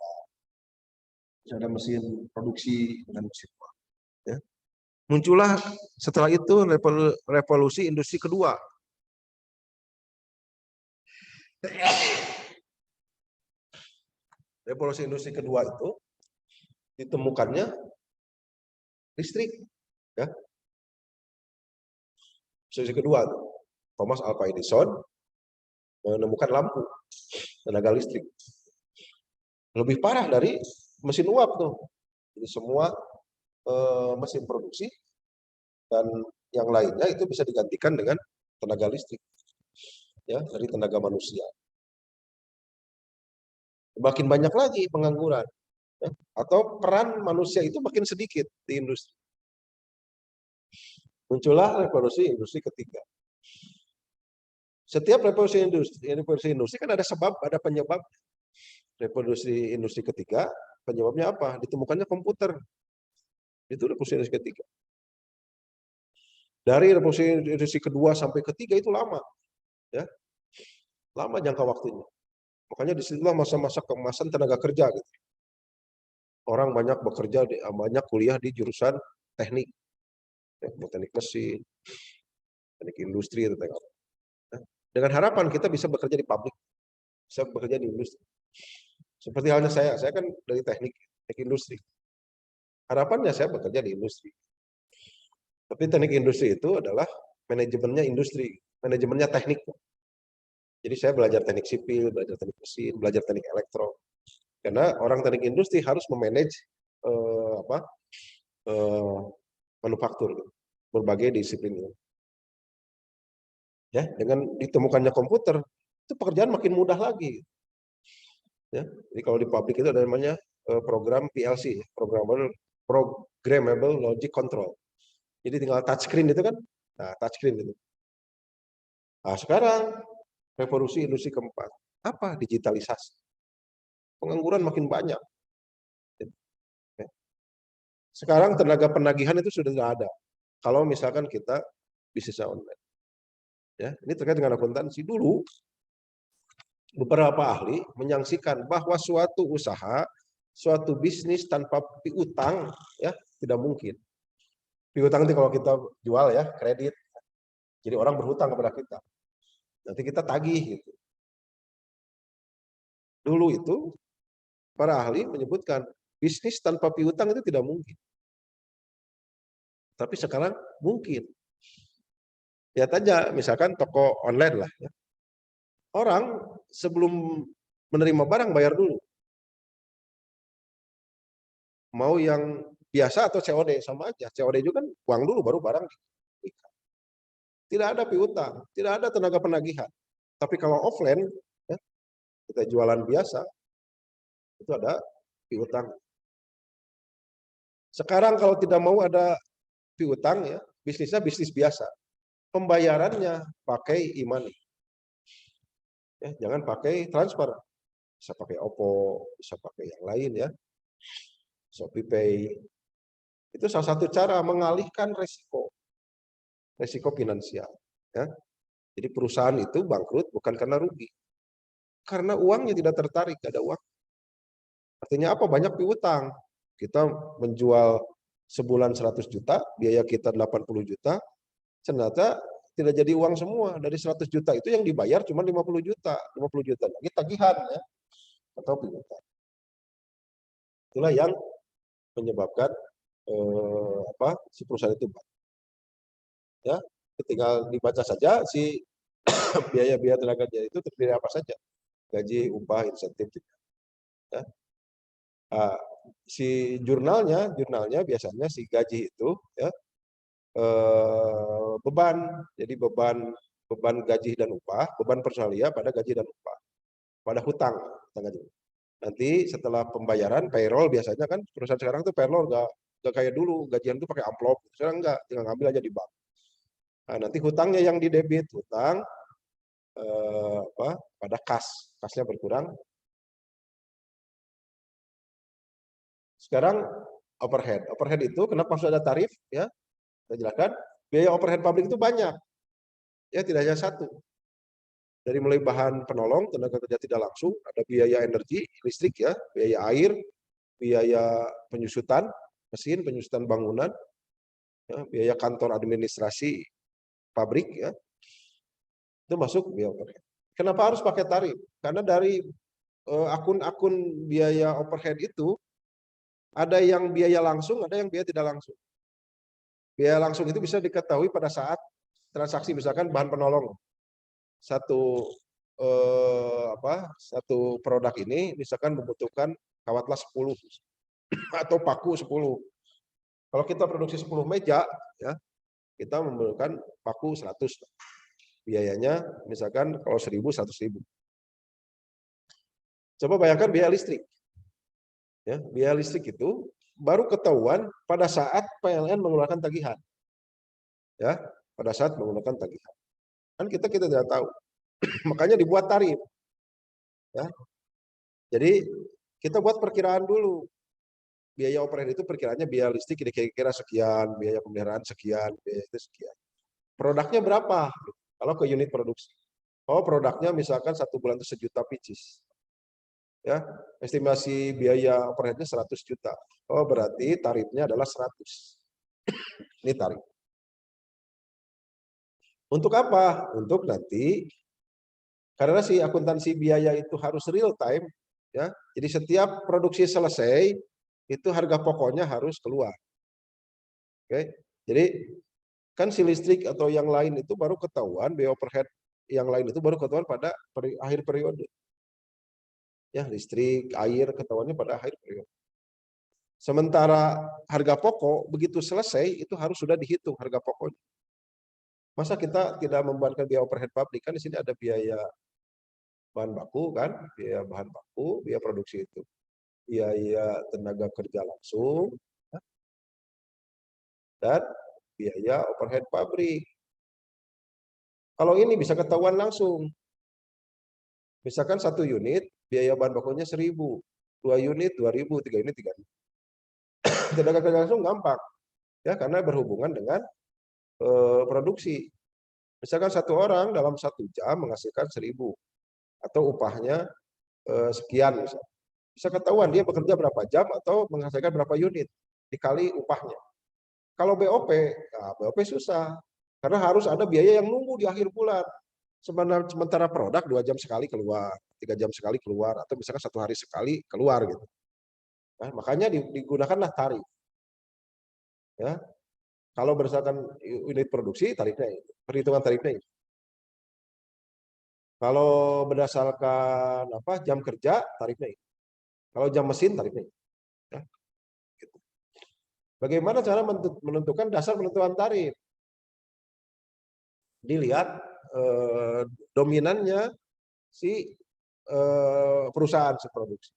Ada mesin produksi dengan mesin uap. Ya. Muncullah setelah itu revolusi industri kedua. Revolusi industri kedua itu ditemukannya listrik. Ya. Revolusi kedua, Thomas Alva Edison menemukan lampu tenaga listrik. Lebih parah dari mesin uap tuh. Jadi semua mesin produksi dan yang lainnya itu bisa digantikan dengan tenaga listrik, ya, dari tenaga manusia. Makin banyak lagi pengangguran, ya, atau peran manusia itu makin sedikit di industri. Muncullah revolusi industri ketiga. Setiap revolusi industri kan ada sebab, ada penyebab. Revolusi industri ketiga, penyebabnya apa? Ditemukannya komputer. Itu revolusi industri ketiga. Dari revolusi industri kedua sampai ketiga itu lama, ya, lama jangka waktunya. Makanya disitulah masa-masa keemasan tenaga kerja. Gitu. Orang banyak bekerja, banyak kuliah di jurusan teknik, ya, teknik mesin, teknik industri, itu. Dengan harapan kita bisa bekerja di pabrik, bisa bekerja di industri. Seperti halnya saya kan dari teknik industri. Harapannya saya bekerja di industri. Tapi teknik industri itu adalah manajemennya industri, manajemennya teknik. Jadi saya belajar teknik sipil, belajar teknik mesin, belajar teknik elektro. Karena orang teknik industri harus memanage manufaktur, berbagai disiplin. Ya, dengan ditemukannya komputer, itu pekerjaan makin mudah lagi. Ya, jadi kalau di pabrik itu ada namanya program PLC, Programmable Logic Control. Jadi tinggal touchscreen itu kan, nah touchscreen itu. Nah sekarang revolusi industri keempat, apa? Digitalisasi. Pengangguran makin banyak. Sekarang tenaga penagihan itu sudah tidak ada. Kalau misalkan kita bisnisnya online. Ya, ini terkait dengan akuntansi. Dulu beberapa ahli menyaksikan bahwa suatu usaha, suatu bisnis tanpa piutang, ya, tidak mungkin. Piutang itu kalau kita jual, ya, kredit. Jadi orang berhutang kepada kita. Nanti kita tagih gitu. Dulu itu para ahli menyebutkan bisnis tanpa piutang itu tidak mungkin. Tapi sekarang mungkin. Lihat aja misalkan toko online lah, ya. Orang sebelum menerima barang bayar dulu. Mau yang biasa atau COD sama aja. COD juga kan uang dulu baru barang. Tidak ada piutang, tidak ada tenaga penagihan. Tapi kalau offline, ya, kita jualan biasa, itu ada piutang. Sekarang kalau tidak mau ada piutang, ya, bisnisnya bisnis biasa. Pembayarannya pakai e-money. Ya, jangan pakai transfer. Bisa pakai OPPO, bisa pakai yang lain, ya. ShopeePay. Itu salah satu cara mengalihkan resiko finansial. Ya. Jadi perusahaan itu bangkrut bukan karena rugi. Karena uangnya tidak tertarik, ada uang. Artinya apa? Banyak piutang. Kita menjual sebulan 100 juta, biaya kita 80 juta, ternyata tidak jadi uang semua. Dari 100 juta itu yang dibayar cuma 50 juta. 50 juta lagi tagihan ya, atau piutang. Itulah yang menyebabkan si perusahaan itu ya, tinggal dibaca saja si biaya-biaya tenaga kerja itu terdiri apa saja, gaji, upah, insentif, ya. Si jurnalnya biasanya si gaji itu ya beban, jadi beban gaji dan upah, beban personalia pada gaji dan upah, pada hutang gaji. Nanti setelah pembayaran payroll, biasanya kan perusahaan sekarang tuh payroll nggak kayak dulu gajian tuh pakai amplop, sekarang nggak, tinggal ngambil aja di bank. Nah, nanti hutangnya yang didebit, hutang pada kasnya berkurang. Sekarang overhead itu kenapa harus ada tarif ya, saya jelaskan. Biaya overhead pabrik itu banyak ya, tidak hanya satu. Dari mulai bahan penolong, tenaga kerja tidak langsung, ada biaya energi listrik ya, biaya air, biaya penyusutan mesin, penyusutan bangunan ya, biaya kantor administrasi pabrik ya, itu masuk biaya overhead. Kenapa harus pakai tarif? Karena dari akun-akun biaya overhead itu ada yang biaya langsung, ada yang biaya tidak langsung. Biaya langsung itu bisa diketahui pada saat transaksi, misalkan bahan penolong. Satu produk ini misalkan membutuhkan kawatlah 10 atau paku 10. Kalau kita produksi 10 meja ya, kita membutuhkan paku 100. Biayanya misalkan kalau 1.000 100.000. Coba bayangkan biaya listrik. Ya, biaya listrik itu baru ketahuan pada saat PLN mengeluarkan tagihan. Ya, pada saat menggunakan tagihan. Kan kita tidak tahu. Makanya dibuat tarif. Ya. Jadi kita buat perkiraan dulu. Biaya overhead itu perkiraannya biaya listrik kira-kira sekian, biaya pemeliharaan sekian, biaya itu sekian. Produknya berapa? Kalau ke unit produksi. Oh, produknya misalkan satu bulan itu 1 juta pieces. Ya, estimasi biaya overheadnya 100 juta. Oh, berarti tarifnya adalah 100. Ini tarif. Untuk apa? Untuk nanti, karena si akuntansi biaya itu harus real time, ya. Jadi setiap produksi selesai, itu harga pokoknya harus keluar. Oke. Jadi kan si listrik atau yang lain itu baru ketahuan, biaya overhead yang lain itu baru ketahuan pada akhir periode. Ya, listrik, air ketahuannya pada akhir periode. Sementara harga pokok begitu selesai itu harus sudah dihitung harga pokoknya. Masa kita tidak membuatkan biaya overhead pabrik, kan di sini ada biaya bahan baku kan, biaya bahan baku, biaya produksi itu, biaya tenaga kerja langsung, dan biaya overhead pabrik. Kalau ini bisa ketahuan langsung. Misalkan 1 unit biaya bahan bakunya 1.000, 2 unit 2.000, 3 unit 3.000. Tenaga kerja langsung gampang ya, karena berhubungan dengan produksi. Misalkan 1 orang dalam 1 jam menghasilkan 1.000 atau upahnya sekian misalnya. Bisa ketahuan dia bekerja berapa jam atau menghasilkan berapa unit dikali upahnya. Kalau BOP, nah BOP susah karena harus ada biaya yang nunggu di akhir bulan. Sementara produk 2 jam sekali keluar, 3 jam sekali keluar, atau misalkan 1 hari sekali keluar gitu. Nah, makanya digunakanlah tarif. Ya, kalau berdasarkan unit produksi tarifnya itu, perhitungan tarifnya itu. Kalau berdasarkan jam kerja tarifnya itu. Kalau jam mesin tarifnya itu. Ya, gitu. Bagaimana cara menentukan dasar penentuan tarif? Dilihat dominannya si perusahaan si produksi.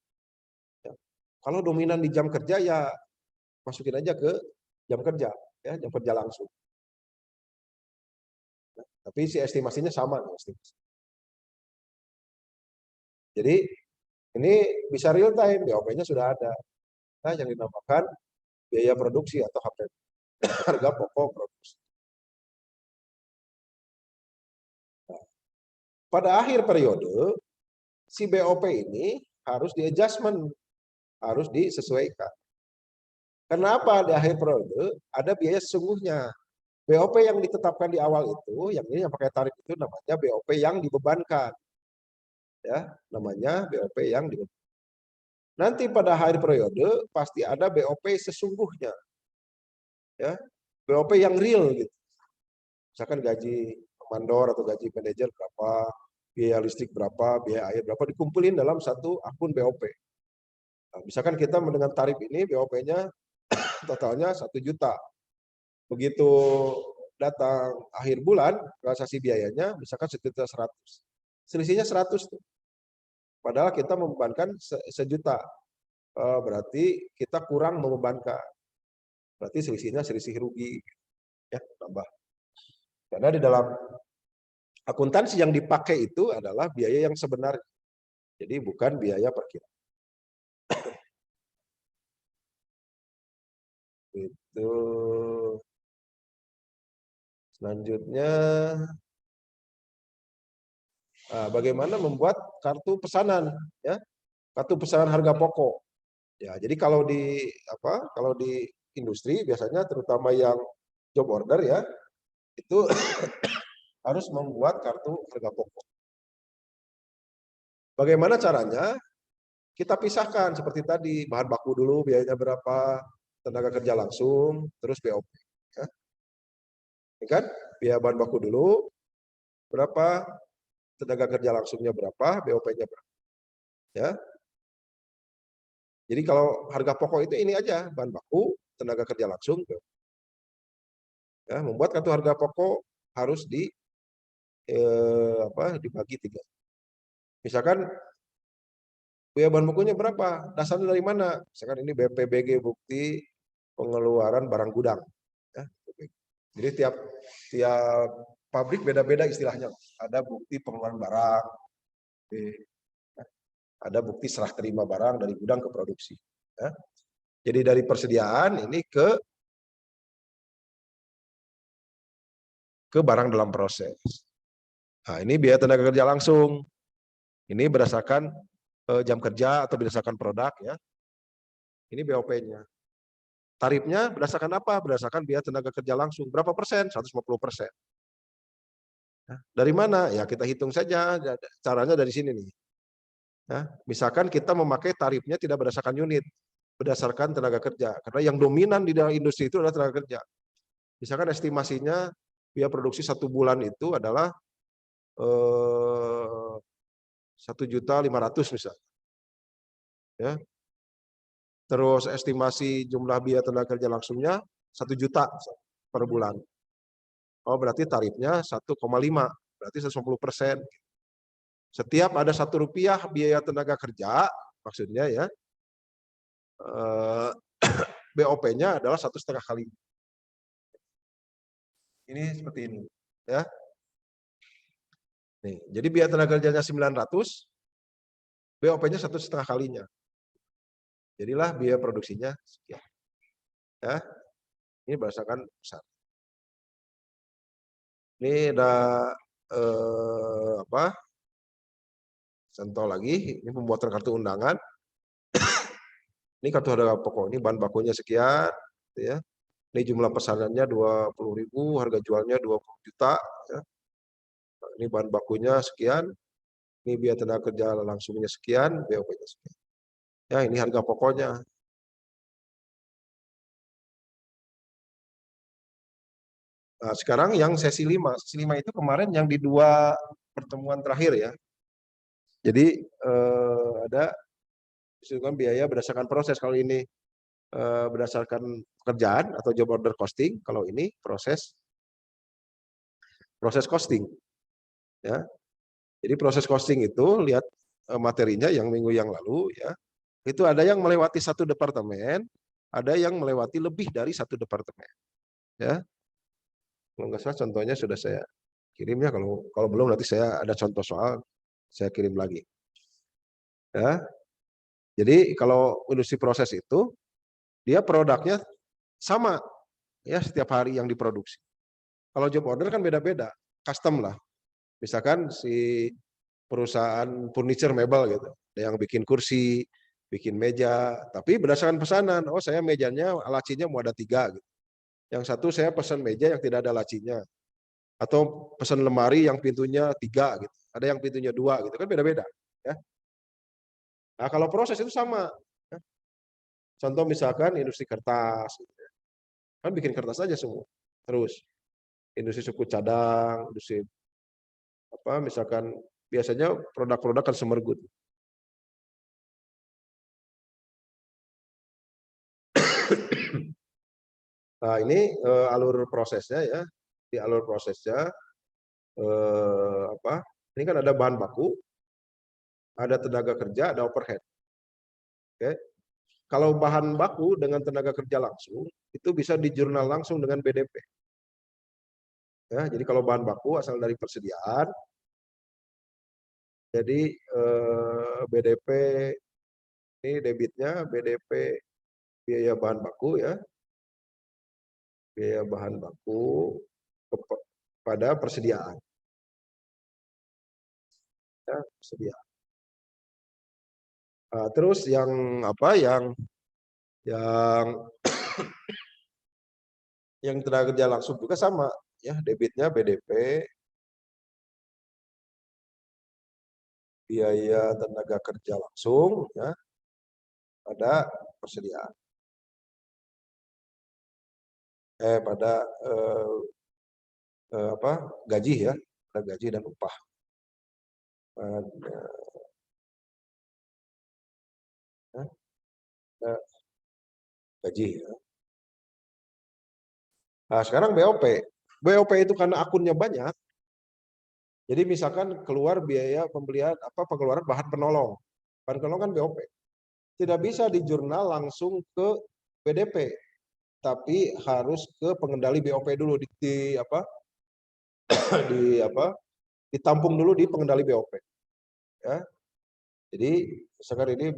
Ya. Kalau dominan di jam kerja ya masukin aja ke jam kerja, ya jam kerja langsung. Nah, tapi si estimasinya sama. Estimasi. Jadi ini bisa real time, BOP-nya sudah ada. Nah, yang dinamakan biaya produksi atau harga pokok produksi. Nah, pada akhir periode si BOP ini harus di-adjustment, harus disesuaikan. Kenapa di akhir periode ada biaya sesungguhnya? BOP yang ditetapkan di awal itu, yang ini yang pakai tarif itu namanya BOP yang dibebankan. Ya, namanya BOP yang dibebankan. Nanti pada akhir periode pasti ada BOP sesungguhnya. Ya, BOP yang real gitu. Misalkan gaji mandor atau gaji manajer berapa, biaya listrik berapa, biaya air berapa, dikumpulin dalam satu akun BOP. Nah, misalkan kita dengan tarif ini BOP-nya totalnya 1 juta. Begitu datang akhir bulan, transaksi biayanya misalkan 1.100.000. Selisihnya 100 tuh. Padahal kita membebankan sejuta. Berarti kita kurang membebankan. Berarti selisihnya selisih rugi. Ya, tambah. Karena di dalam akuntansi yang dipakai itu adalah biaya yang sebenarnya. Jadi bukan biaya perkiraan. Itu. Selanjutnya, bagaimana membuat kartu pesanan, ya? Kartu pesanan harga pokok. Ya, jadi kalau di industri biasanya terutama yang job order ya, itu harus membuat kartu harga pokok. Bagaimana caranya? Kita pisahkan seperti tadi, bahan baku dulu biayanya berapa, tenaga kerja langsung, terus BOP. Ya. Ini kan, biaya bahan baku dulu, berapa, tenaga kerja langsungnya berapa, BOP-nya berapa. Ya. Jadi kalau harga pokok itu ini aja, bahan baku, tenaga kerja langsung. Ya, membuat kartu harga pokok harus dibagi 3. Misalkan biaya bahan bakunya berapa? Dasarnya dari mana? Misalkan ini BPBG, bukti pengeluaran barang gudang. Ya. Jadi tiap pabrik beda-beda istilahnya. Ada bukti pengeluaran barang, ada bukti serah terima barang dari gudang ke produksi. Ya. Jadi dari persediaan ini ke barang dalam proses. Nah, ini biaya tenaga kerja langsung. Ini berdasarkan jam kerja atau berdasarkan produk ya. Ini BOP-nya. Tarifnya berdasarkan apa? Berdasarkan biaya tenaga kerja langsung. Berapa persen? 150%. Dari mana? Ya kita hitung saja. Caranya dari sini nih. Ya, misalkan kita memakai tarifnya tidak berdasarkan unit, berdasarkan tenaga kerja. Karena yang dominan di dalam industri itu adalah tenaga kerja. Misalkan estimasinya biaya produksi 1 bulan itu adalah 1.500.000 misalnya. Ya. Terus estimasi jumlah biaya tenaga kerja langsungnya 1 juta per bulan. Oh, berarti tarifnya 1,5, berarti 150%. Setiap ada Rp1 biaya tenaga kerja, maksudnya ya, BOP-nya adalah 1,5 kali. Ini seperti ini, ya. Nih, jadi biaya tenaga kerjanya 900, BOP-nya 1,5 kalinya. Jadilah biaya produksinya sekian. Ya, ini berdasarkan besar. Ini ada contoh lagi, ini pembuatan kartu undangan. Ini kartu harga pokok, ini bahan bakunya sekian, ya. Ini jumlah pesanannya 20.000, harga jualnya 20 juta. Ya. Ini bahan bakunya sekian, ini biaya tenaga kerja langsungnya sekian, BOP-nya sekian. Ya, ini harga pokoknya. Nah, sekarang yang sesi 5. Sesi 5 itu kemarin yang di 2 pertemuan terakhir ya. Jadi ada diusulkan biaya berdasarkan proses. Kalau ini berdasarkan pekerjaan atau job order costing, kalau ini proses costing. Ya. Jadi proses costing itu lihat materinya yang minggu yang lalu ya. Itu ada yang melewati 1 departemen, ada yang melewati lebih dari 1 departemen. Ya. Kalau nggak salah contohnya sudah saya kirim ya, kalau belum nanti saya ada contoh soal saya kirim lagi. Ya. Jadi kalau industri proses itu dia produknya sama ya setiap hari yang diproduksi. Kalau job order kan beda-beda, custom lah. Misalkan si perusahaan furniture mebel gitu. Ada yang bikin kursi, bikin meja, tapi berdasarkan pesanan. Oh, saya mejanya lacinya mau ada 3 gitu. Yang satu saya pesan meja yang tidak ada lacinya. Atau pesan lemari yang pintunya 3 gitu. Ada yang pintunya 2 gitu, kan beda-beda ya. Nah, kalau proses itu sama. Ya. Contoh misalkan industri kertas gitu ya. Kan bikin kertas aja semua. Terus industri suku cadang, industri apa misalkan biasanya produk-produk consumer good. Nah, ini alur prosesnya ya. Di alur prosesnya apa? Ini kan ada bahan baku, ada tenaga kerja, ada overhead. Oke. Kalau bahan baku dengan tenaga kerja langsung, itu bisa dijurnal langsung dengan BDP. Ya, jadi kalau bahan baku asal dari persediaan, jadi BDP ini debitnya BDP biaya bahan baku ya, biaya bahan baku pada persediaan. Ya, persediaan. Nah, terus yang apa yang yang tenaga kerja langsung juga sama ya, debitnya BDP biaya tenaga kerja langsung ya pada persediaan pada apa gaji ya, pada gaji dan upah pada, ya, gaji ya. Nah, sekarang BOP. BOP itu karena akunnya banyak. Jadi misalkan keluar biaya pembelian apa pengeluaran bahan penolong. Bahan penolong kan BOP. Tidak bisa di jurnal langsung ke BDP, tapi harus ke pengendali BOP dulu di apa di apa ditampung dulu di pengendali BOP. Ya. Jadi misalkan ini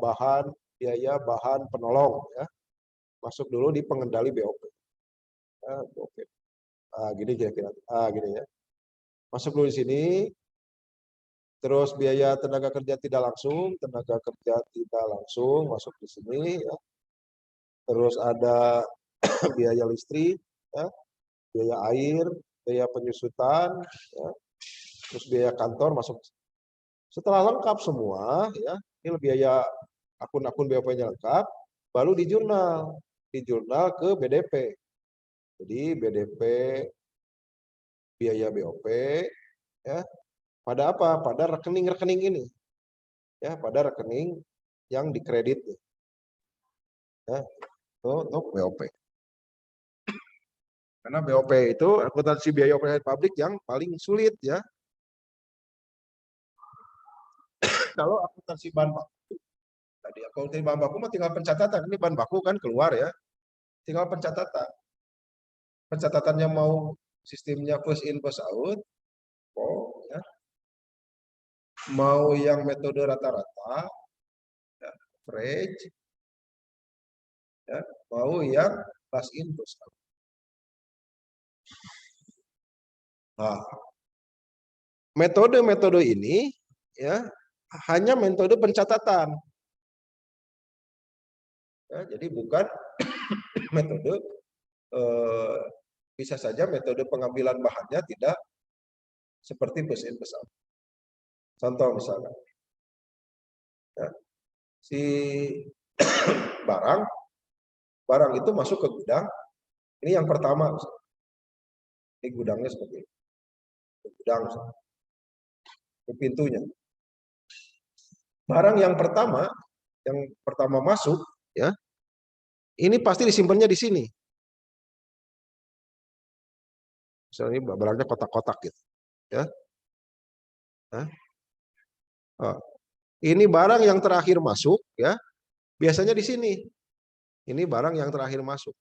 bahan biaya bahan penolong ya masuk dulu di pengendali BOP. Ya, BOP. Gini kira-kira. Gini ya. Masuk dulu di sini. Terus biaya tenaga kerja tidak langsung masuk di sini ya. Terus ada biaya listrik ya, biaya air, biaya penyusutan ya. Terus biaya kantor masuk. Setelah lengkap semua ya, ini biaya akun-akun BOP-nya lengkap, baru di jurnal ke BDP. Jadi BDP biaya BOP ya. Pada apa? Pada rekening-rekening ini. Ya, pada rekening yang dikredit ya, untuk BOP. Karena BOP itu akuntansi biaya operasional pabrik yang paling sulit ya. Kalau akuntansi bahan baku, tadi akuntansi bahan baku mah tinggal pencatatan. Ini bahan baku kan keluar ya, tinggal pencatatan. Pencatatannya mau sistemnya first in first out, ya. Mau yang metode rata-rata, ya, average, ya. Mau yang first in first out. Nah, metode-metode ini ya hanya metode pencatatan. Ya, jadi bukan metode bisa saja metode pengambilan bahannya tidak seperti first in first out. Contoh misalnya, ya, si barang itu masuk ke gudang. Ini yang pertama, misalnya. Ini gudangnya seperti ini. Gudang, misalnya. Ini pintunya. Barang yang pertama masuk, ya, ini pasti disimpannya di sini. Misalnya ini barangnya kotak-kotak gitu, ya. Ini barang yang terakhir masuk, ya, biasanya di sini. Ini barang yang terakhir masuk.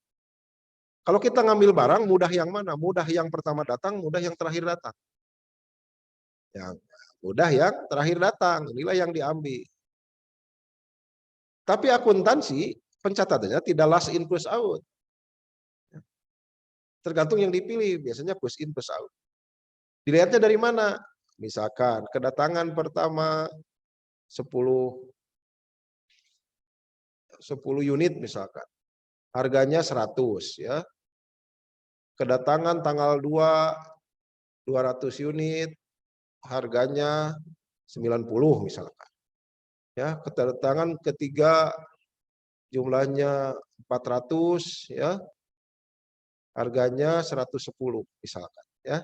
Kalau kita ngambil barang, mudah yang mana? Mudah yang pertama datang, mudah yang terakhir datang. Yang mudah yang terakhir datang, inilah yang diambil. Tapi akuntansi, pencatatannya tidak last in first out. Tergantung yang dipilih, biasanya first in first out. Dilihatnya dari mana? Misalkan kedatangan pertama 10 unit misalkan. Harganya 100 ya. Kedatangan tanggal 2 200 unit, harganya 90 misalkan. Ya, kedatangan ketiga jumlahnya 400 ya. Harganya 110 misalkan ya.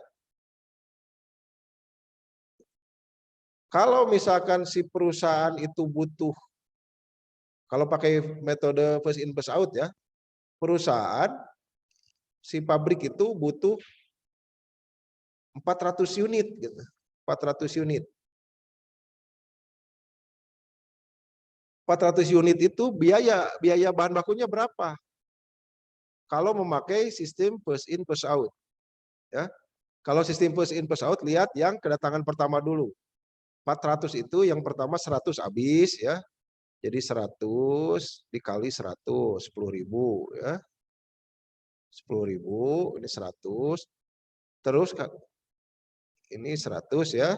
Kalau misalkan si perusahaan itu butuh, kalau pakai metode first in first out ya, perusahaan si pabrik itu butuh 400 unit gitu. 400 unit. 400 unit itu biaya bahan bakunya berapa? Kalau memakai sistem first in first out ya. Kalau sistem first in first out, lihat yang kedatangan pertama dulu. 400 itu yang pertama 100 habis ya. Jadi 100 dikali 100, 10.000 ya. 10.000 ini 100. Terus ini 100 ya.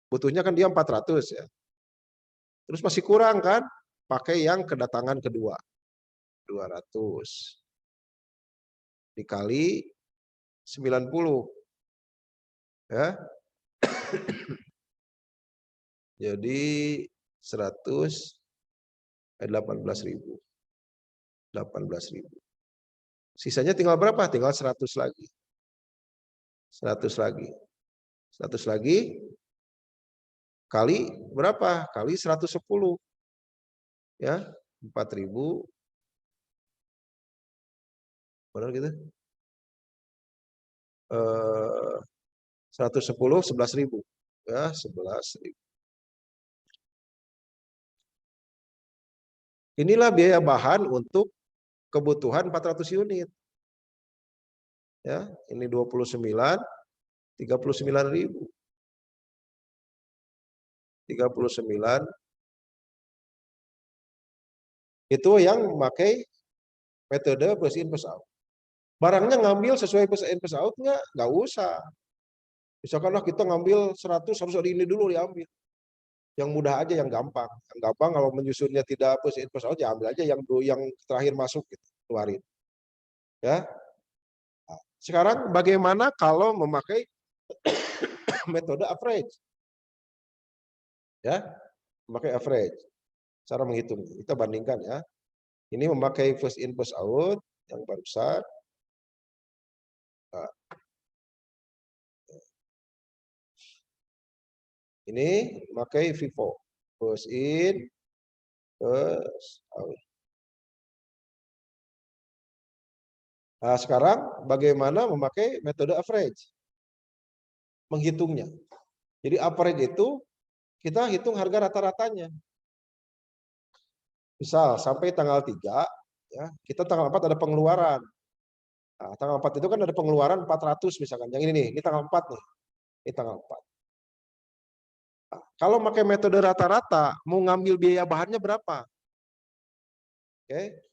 Butuhnya kan dia 400 ya. Terus masih kurang kan? Pakai yang kedatangan kedua. 200 dikali 90 ya. Jadi 100 18.000. 18.000. Sisanya tinggal berapa? Tinggal 100 lagi. 100 lagi. 100 lagi kali berapa? Kali 110. Ya, 4.000. Benar gitu? 110 11.000. Ya, 11.000. Inilah biaya bahan untuk kebutuhan 400 unit. Ya, ini 29, 39.000. 39 itu yang memakai metode first in first out. Barangnya ngambil sesuai first in first out nggak usah. Misalkanlah kita ngambil 100 harus ada ini dulu diambil. Yang mudah aja, yang gampang. Yang gampang kalau menyusunnya tidak first in first out, ya ambil aja yang terakhir masuk gitu, keluarin. Ya. Nah, sekarang bagaimana kalau memakai metode average? Ya, memakai average. Cara menghitung. Kita bandingkan ya. Ini memakai first in first out yang barusan. Nah, ini memakai FIFO. First in first out. Nah, sekarang bagaimana memakai metode average? Menghitungnya. Jadi average itu kita hitung harga rata-ratanya. Misal sampai tanggal 3, ya, kita tanggal 4 ada pengeluaran. Nah, tanggal 4 itu kan ada pengeluaran 400 misalkan. Yang ini nih, ini tanggal 4 nih. Ini tanggal 4. Nah, kalau pakai metode rata-rata, mau ngambil biaya bahannya berapa? Oke.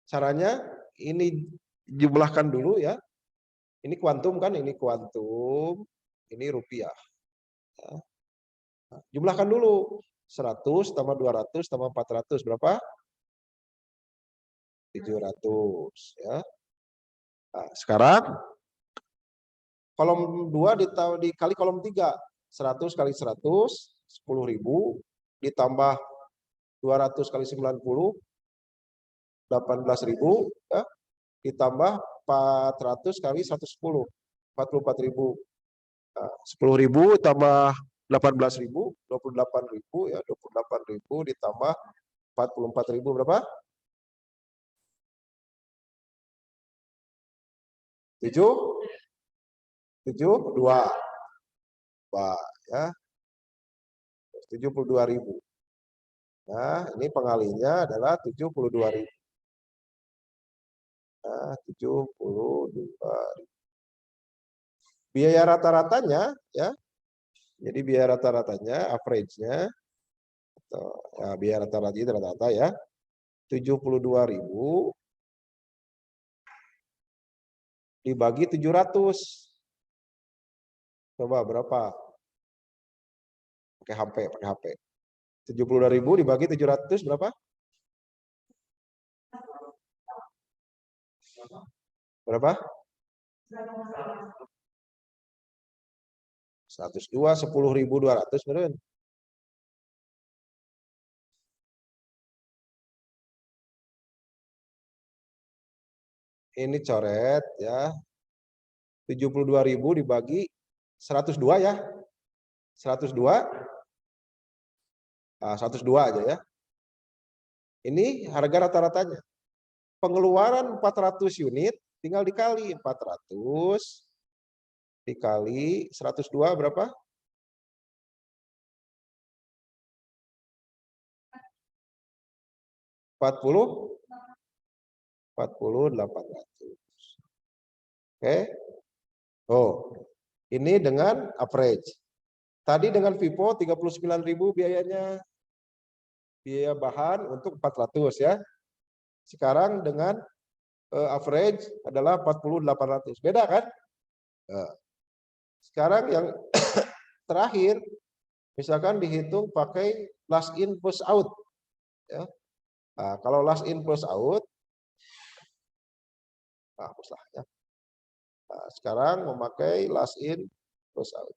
Caranya ini jumlahkan dulu ya. Ini kuantum kan, ini kuantum, ini rupiah. Ya. Nah, jumlahkan dulu. 100 tambah 200 tambah 400 berapa? 700 ya. Nah, sekarang kolom 2 dikali kolom 3. 100 kali 100 10.000 ditambah 200 kali 90 18.000 ya. Ditambah 400 kali 110 44.000. Nah, 10.000 tambah 18.000 28.000 ya, 28.000 ditambah 44.000 berapa? 72 ya. 72.000. Nah, ini pengalinya adalah 72.000. Nah, 72.000. Biaya rata-ratanya ya. Jadi biaya rata-ratanya, average-nya atau ya, biaya rata-rata itu rata-rata ya. 72.000 dibagi 700. Coba berapa? pakai HP. 72.000 dibagi 700 berapa? Berapa? 102, 10.200 beneran. Ini coret ya. 72.000 dibagi 102 ya. 102. 102 aja ya. Ini harga rata-ratanya. Pengeluaran 400 unit tinggal dikali 400 dikali 102 berapa? 4800. Oke. Oh, ini dengan average. Tadi dengan Vivo 39.000 biayanya. Biaya bahan untuk 400 ya. Sekarang dengan average adalah 4800. Beda kan? Sekarang yang terakhir misalkan dihitung pakai last in first out ya. Nah, kalau last in first out hapuslah ya. Nah, sekarang memakai last in first out.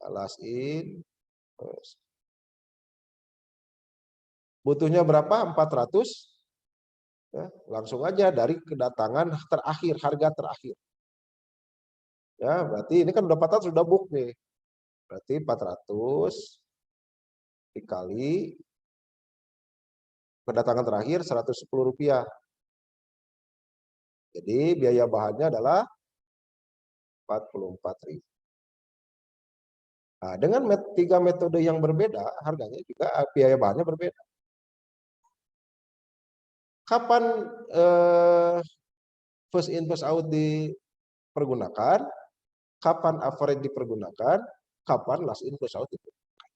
Last in first. Butuhnya berapa? 400. Ya, langsung aja dari kedatangan terakhir, harga terakhir. Ya, berarti ini kan udah 400 sudah book nih. Berarti 400 dikali kedatangan terakhir 110 rupiah. Jadi biaya bahannya adalah 44.000. Nah, dengan tiga metode yang berbeda, harganya juga biaya bahannya berbeda. Kapan first in first out dipergunakan? Kapan average dipergunakan? Kapan last in first out dipergunakan?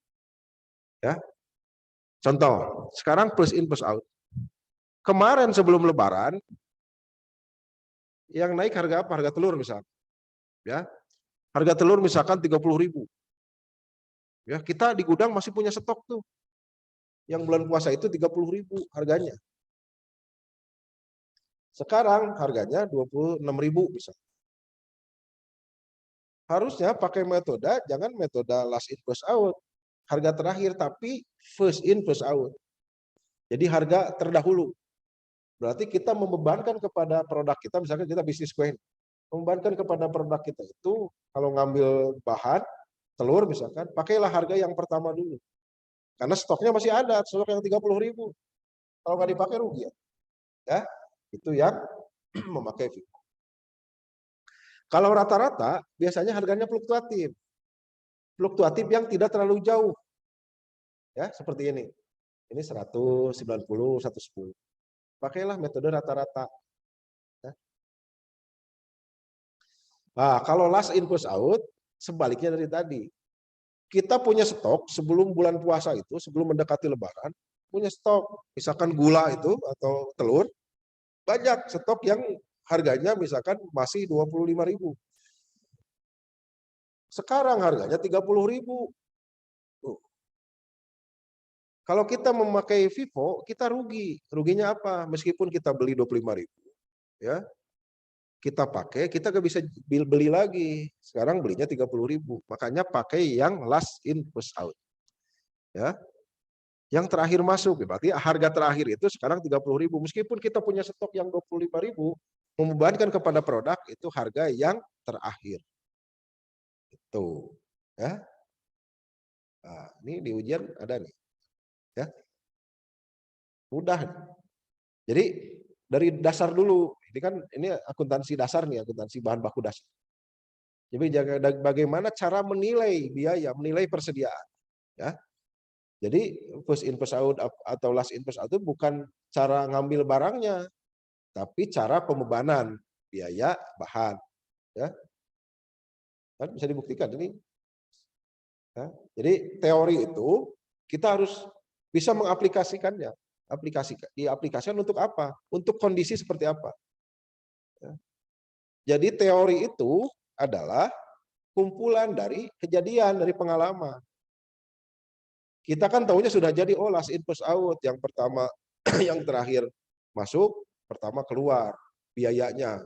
Ya. Contoh, sekarang first in first out. Kemarin sebelum Lebaran, yang naik harga apa? Harga telur misalnya. Ya. Harga telur misalkan 30.000. Ya, kita di gudang masih punya stok tuh. Yang bulan puasa itu 30.000 harganya. Sekarang harganya 26.000 misalnya. Harusnya pakai metode, jangan metode last in first out. Harga terakhir, tapi first in first out. Jadi harga terdahulu. Berarti kita membebankan kepada produk kita, misalkan kita bisnis kue. Membebankan kepada produk kita itu, kalau ngambil bahan, telur misalkan, pakailah harga yang pertama dulu. Karena stoknya masih ada, stok yang 30.000. Kalau nggak dipakai rugi ya. Ya, itu yang memakai Vivo. Kalau rata-rata, biasanya harganya fluktuatif. Fluktuatif yang tidak terlalu jauh. Ya, seperti ini. Ini 190, 110. Pakailah metode rata-rata. Ya. Nah, kalau last in first out, sebaliknya dari tadi. Kita punya stok sebelum bulan puasa itu, sebelum mendekati Lebaran, punya stok. Misalkan gula itu atau telur, banyak stok yang harganya misalkan masih 25.000. Sekarang harganya 30.000. Kalau kita memakai Vivo, kita rugi. Ruginya apa? Meskipun kita beli 25.000, ya, kita pakai, kita nggak bisa beli lagi. Sekarang belinya 30.000. Makanya pakai yang last in first out. Ya. Yang terakhir masuk, berarti harga terakhir itu sekarang 30.000. Meskipun kita punya stok yang 25.000, membebankan kepada produk itu harga yang terakhir. Itu, ya. Nah, ini di ujian ada nih. Ya. Mudah. Jadi dari dasar dulu. Ini kan ini akuntansi dasar nih, akuntansi bahan baku dasar. Jadi bagaimana cara menilai biaya, menilai persediaan, ya. Jadi first in first out atau last in first out itu bukan cara ngambil barangnya, tapi cara pembebanan biaya bahan, ya. Kan bisa dibuktikan ini. Ya. Jadi teori itu kita harus bisa mengaplikasikannya. Diaplikasikan untuk apa? Untuk kondisi seperti apa? Ya. Jadi teori itu adalah kumpulan dari kejadian, dari pengalaman. Kita kan tahunya sudah jadi, oh last in first out, yang pertama, yang terakhir masuk, pertama keluar biayanya.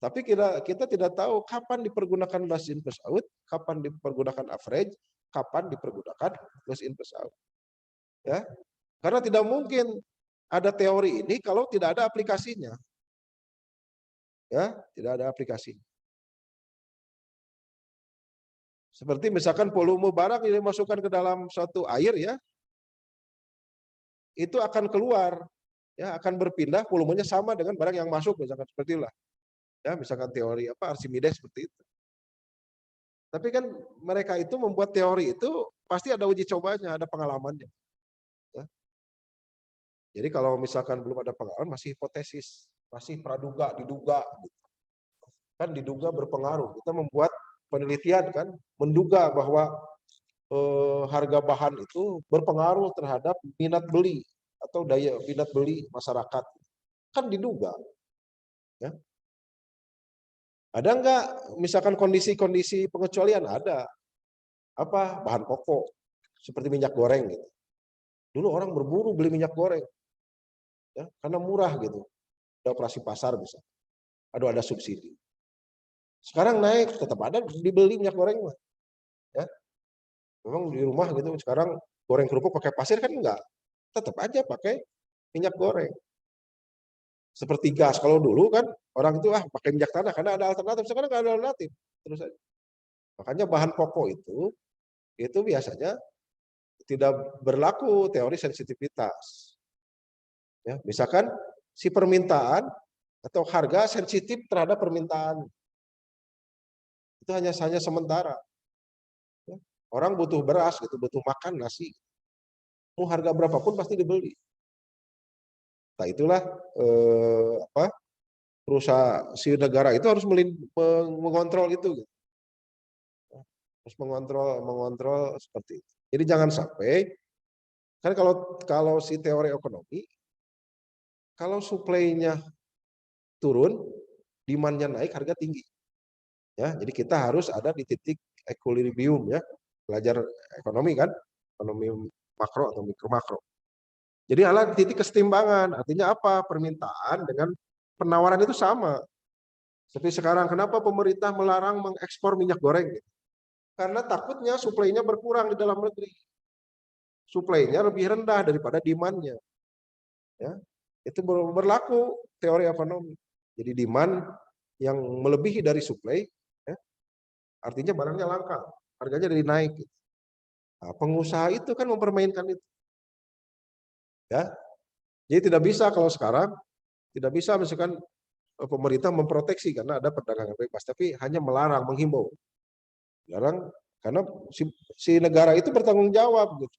Tapi kita tidak tahu kapan dipergunakan last in first out, kapan dipergunakan average, kapan dipergunakan last in first out. Ya, karena tidak mungkin ada teori ini kalau tidak ada aplikasinya. Ya, tidak ada aplikasi. Seperti misalkan volume barang yang dimasukkan ke dalam suatu air, ya, itu akan keluar, ya, akan berpindah, volumenya sama dengan barang yang masuk, misalkan seperti itulah. Ya, misalkan teori apa Archimedes seperti itu. Tapi kan mereka itu membuat teori itu pasti ada uji cobanya, ada pengalamannya. Ya. Jadi kalau misalkan belum ada pengalaman, masih hipotesis, masih praduga, diduga. Kan diduga berpengaruh. Kita membuat penelitian kan, menduga bahwa harga bahan itu berpengaruh terhadap minat beli atau daya minat beli masyarakat. Kan diduga. Ya. Ada enggak misalkan kondisi-kondisi pengecualian? Ada. Apa? Bahan pokok seperti minyak goreng gitu. Dulu orang berburu beli minyak goreng, ya, karena murah gitu. Ada operasi pasar bisa. Aduh, ada subsidi. Sekarang naik, tetap ada dibeli minyak goreng, ya. Memang di rumah gitu sekarang goreng kerupuk pakai pasir kan enggak, tetap aja pakai minyak goreng. Seperti gas, kalau dulu kan orang itu pakai minyak tanah karena ada alternatif, sekarang nggak ada alternatif. Terus aja. Makanya bahan pokok itu biasanya tidak berlaku teori sensitivitas. Ya, misalkan si permintaan atau harga sensitif terhadap permintaan. Itu hanya sementara. Ya. Orang butuh beras gitu, butuh makan nasi. Mau harga berapapun pasti dibeli. Nah, itulah perusahaan si negara itu harus mengontrol itu. Gitu. Harus mengontrol seperti itu. Jadi jangan sampai kan kalau si teori ekonomi, kalau supply-nya turun, demand-nya naik, harga tinggi. Ya, jadi kita harus ada di titik equilibrium, ya. Belajar ekonomi kan, ekonomi makro atau mikro makro. Jadi ada titik kesetimbangan, artinya apa? Permintaan dengan penawaran itu sama. Seperti sekarang, kenapa pemerintah melarang mengekspor minyak goreng? Karena takutnya suplainya berkurang di dalam negeri. Suplainya lebih rendah daripada demand-nya. Ya, itu berlaku teori ekonomi. Jadi demand yang melebihi dari suplai, ya, artinya barangnya langka, harganya jadi naik. Nah, pengusaha itu kan mempermainkan itu. Ya, jadi tidak bisa kalau sekarang, tidak bisa misalkan pemerintah memproteksi karena ada perdagangan bebas, tapi hanya melarang, menghimbau. Larang karena si negara itu bertanggung jawab gitu.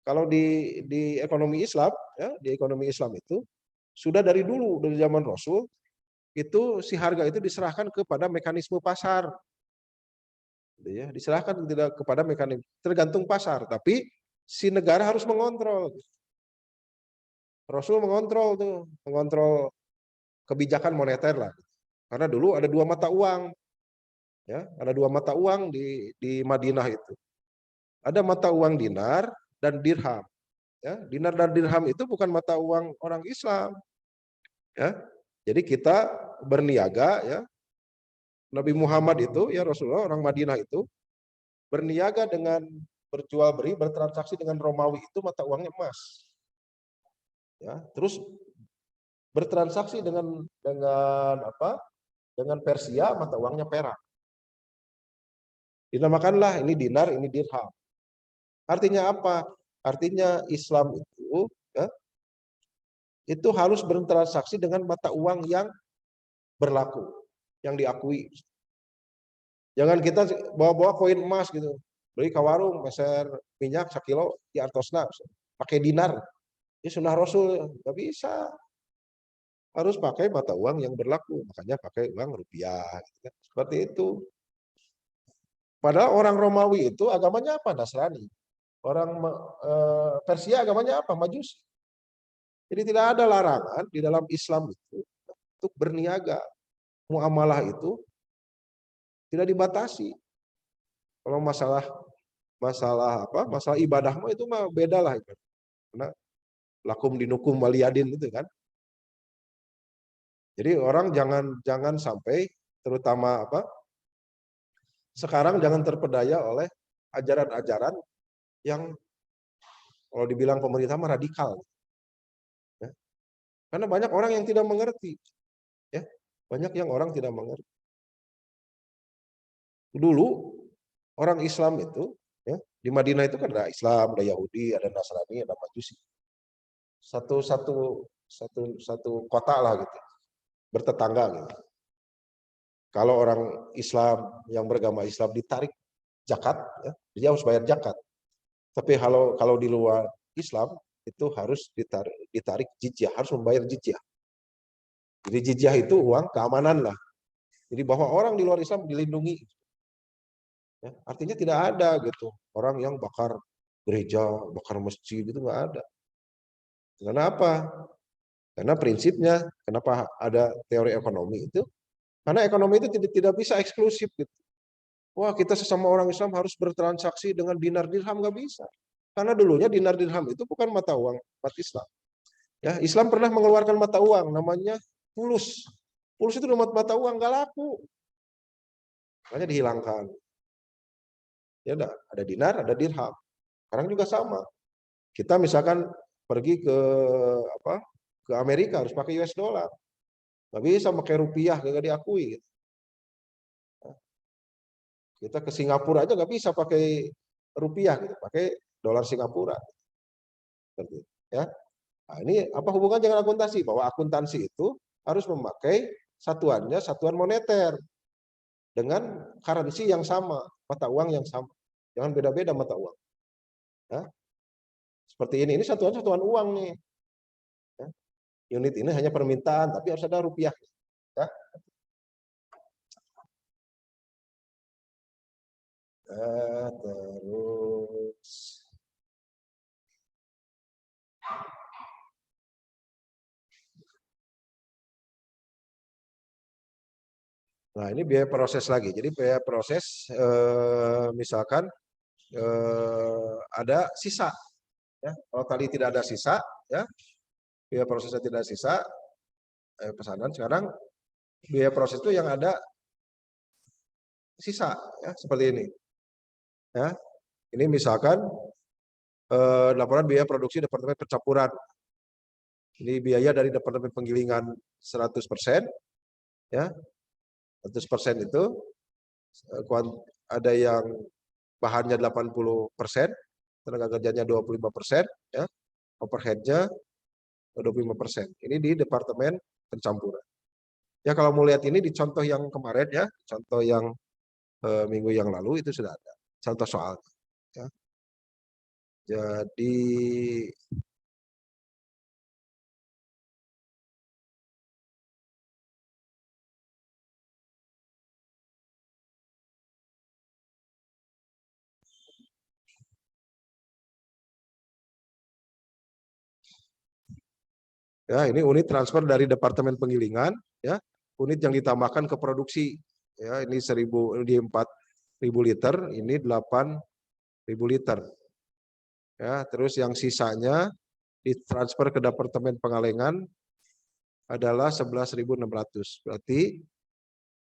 Kalau di ekonomi Islam, ya, di ekonomi Islam itu sudah dari dulu, dari zaman Rasul itu si harga itu diserahkan kepada mekanisme pasar. Gitu ya, diserahkan tidak kepada mekanisme, tergantung pasar, tapi si negara harus mengontrol. Rasul mengontrol kebijakan moneter lah. Karena dulu ada dua mata uang. Ya, ada dua mata uang di Madinah itu. Ada mata uang dinar dan dirham. Ya, dinar dan dirham itu bukan mata uang orang Islam. Ya, jadi kita berniaga, ya. Nabi Muhammad itu, ya Rasulullah orang Madinah itu berniaga dengan berjual beli, bertransaksi dengan Romawi itu mata uangnya emas. Ya, terus bertransaksi dengan apa? Dengan Persia mata uangnya perak. Dinamakanlah ini dinar, ini dirham. Artinya apa? Artinya Islam itu, ya, itu harus bertransaksi dengan mata uang yang berlaku, yang diakui. Jangan kita bawa-bawa koin emas gitu, beli ke warung, meser minyak 1 kilo di artosna, pakai dinar. Ini sunnah Rasul, nggak bisa. Harus pakai mata uang yang berlaku, makanya pakai uang rupiah. Gitu kan. Seperti itu. Padahal orang Romawi itu agamanya apa? Nasrani. Orang Persia agamanya apa? Majusi. Jadi tidak ada larangan di dalam Islam itu untuk berniaga. Muamalah itu tidak dibatasi. Kalau masalah masalah ibadah mah itu mah beda lah. Karena lakum dinukum waliyadin itu kan. Jadi orang jangan sampai, terutama sekarang jangan terpedaya oleh ajaran-ajaran yang kalau dibilang pemerintah mah radikal. Ya. Karena banyak orang yang tidak mengerti. Ya. Banyak yang orang tidak mengerti. Dulu orang Islam itu, ya, di Madinah itu kan ada Islam, ada Yahudi, ada Nasrani, ada Majusi. Satu kota lah gitu, bertetangga gitu. Kalau orang Islam yang beragama Islam ditarik zakat, ya, dia harus bayar zakat. Tapi kalau di luar Islam itu harus ditarik jizyah, harus membayar jizyah. Jadi jizyah itu uang keamanan lah. Jadi bahwa orang di luar Islam dilindungi. Ya, artinya tidak ada gitu orang yang bakar gereja, bakar masjid, itu nggak ada. Kenapa? Karena prinsipnya, kenapa ada teori ekonomi itu? Karena ekonomi itu tidak bisa eksklusif gitu. Wah, kita sesama orang Islam harus bertransaksi dengan dinar dirham, nggak bisa. Karena dulunya dinar dirham itu bukan mata uang umat Islam. Ya, Islam pernah mengeluarkan mata uang namanya fulus. Fulus itu mata uang nggak laku, makanya dihilangkan. Ya ada dinar, ada dirham. Sekarang juga sama. Kita misalkan pergi ke Amerika harus pakai US dollar. Nggak bisa pakai rupiah, nggak diakui. Gitu. Kita ke Singapura aja nggak bisa pakai rupiah, gitu, pakai dolar Singapura. Seperti itu, ya. Nah, ini apa hubungannya dengan akuntansi? Bahwa akuntansi itu harus memakai satuan moneter dengan currency yang sama, mata uang yang sama. Jangan beda-beda mata uang. Ya. Seperti ini satuan uang nih. Ya. Unit ini hanya permintaan, tapi harus ada rupiah. Ya. Terus nah, ini biaya proses lagi. Jadi biaya proses misalkan ada sisa, ya. Kalau tadi tidak ada sisa, ya, biaya prosesnya tidak sisa, pesanan. Sekarang biaya proses itu yang ada sisa, ya, seperti ini. Ya, ini misalkan laporan biaya produksi Departemen Percampuran. Ini biaya dari Departemen Penggilingan 100%, ya. 100% itu ada yang bahannya 80%, tenaga kerjanya 25%, ya. Overhead-nya 25%. Ini di Departemen Pencampuran. Ya, kalau mau lihat ini di contoh yang kemarin, ya, contoh yang minggu yang lalu itu sudah ada contoh soal. Ya. Jadi ya, ini unit transfer dari Departemen Penggilingan, ya, unit yang ditambahkan ke produksi. Ya, ini 4.000 liter, ini 8.000 liter. Ya, terus yang sisanya ditransfer ke Departemen Pengalengan adalah 11.600. Berarti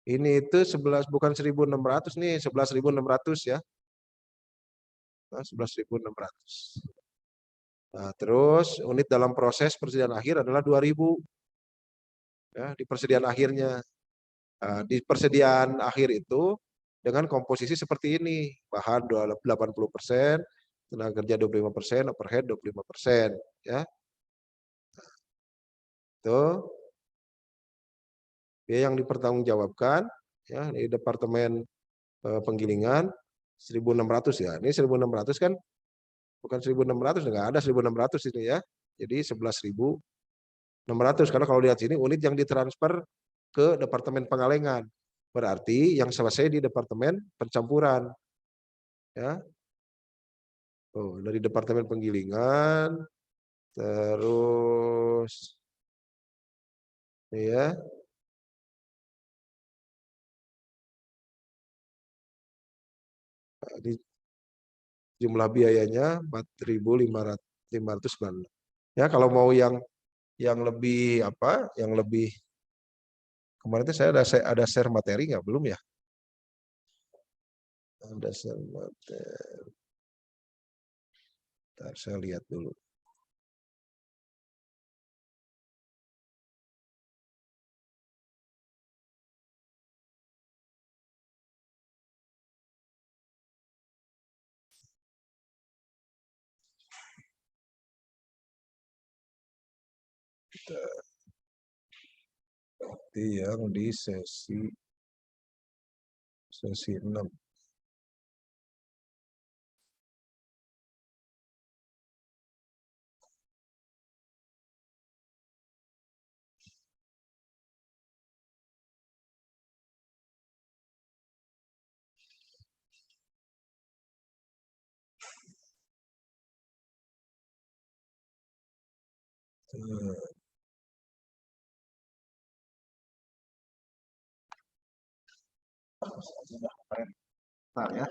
ini itu 11 bukan 1.600 nih, 11.600 ya. Nah, 11.600. Nah, terus unit dalam proses persediaan akhir adalah 2.000. Ya, di persediaan akhirnya. Nah, di persediaan akhir itu dengan komposisi seperti ini. Bahan 80%, tenaga kerja 25%, overhead 25%, ya. Itu biaya yang dipertanggungjawabkan, ya, di Departemen Penggilingan 1.600 ya. Ini 1.600 kan bukan 1.600, enggak ada 1.600 ini ya. Jadi 11.600 karena kalau lihat sini unit yang ditransfer ke Departemen Pengalengan. Berarti yang selesai di Departemen Pencampuran. Ya. Oh, dari Departemen Penggilingan terus ya. Ini jumlah biayanya 4.596. Ya, kalau mau yang lebih apa? Yang lebih kemarin itu saya ada share materi nggak? Belum ya? Ada share materi. Bentar, saya lihat dulu. Berarti yang di sesi 6. Bentar ya.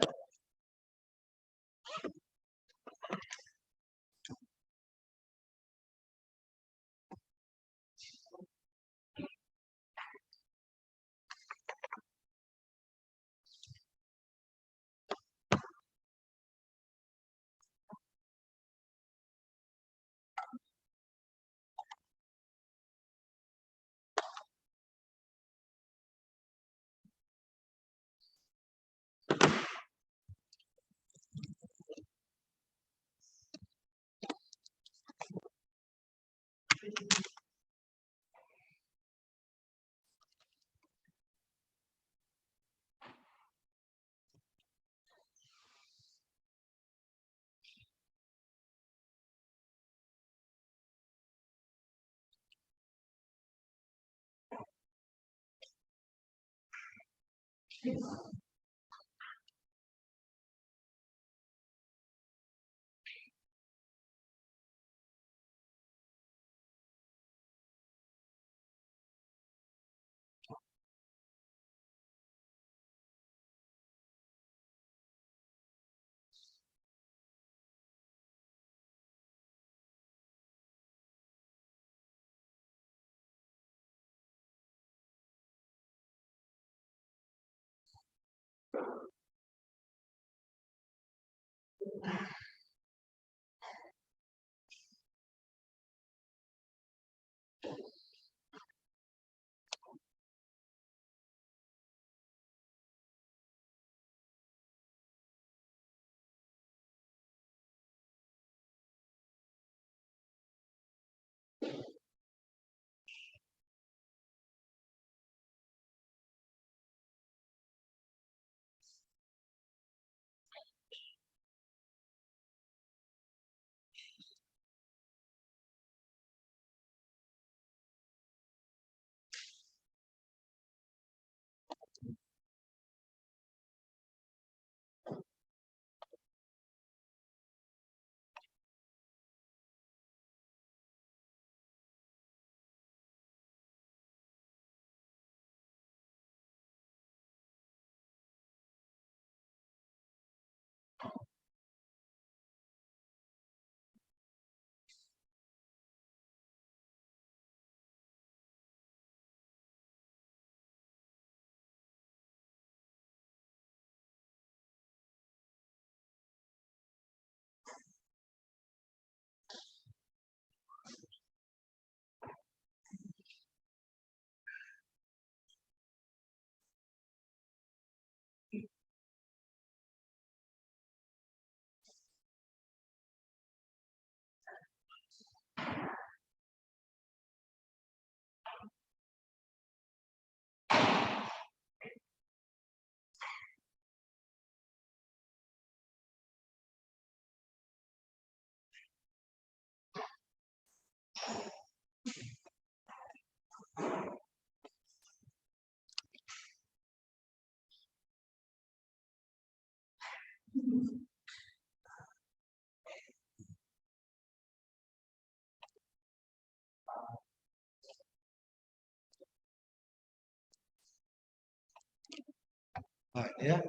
Nah, ya.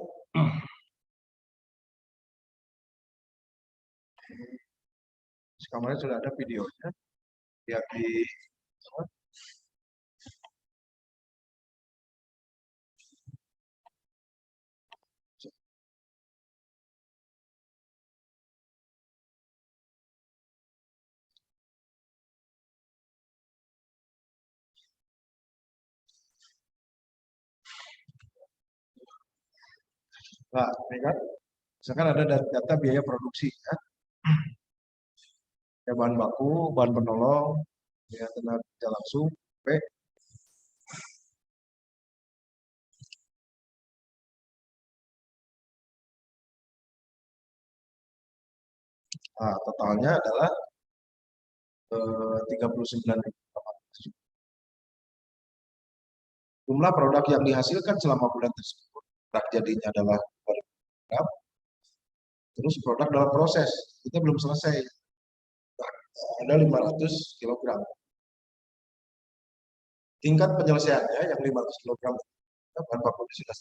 Kemarin sudah ada videonya yang di nah, ini kan, misalkan ada data biaya produksi ya, ya bahan baku, bahan penolong, biaya tenaga kerja langsung, P. Nah, totalnya adalah 39.800. Jumlah produk yang dihasilkan selama bulan tersebut, produk jadinya adalah 2.000 gram, terus produk dalam proses, itu belum selesai, ada 500 kg. Tingkat penyelesaiannya yang 500 kg, bahan bakunya sudah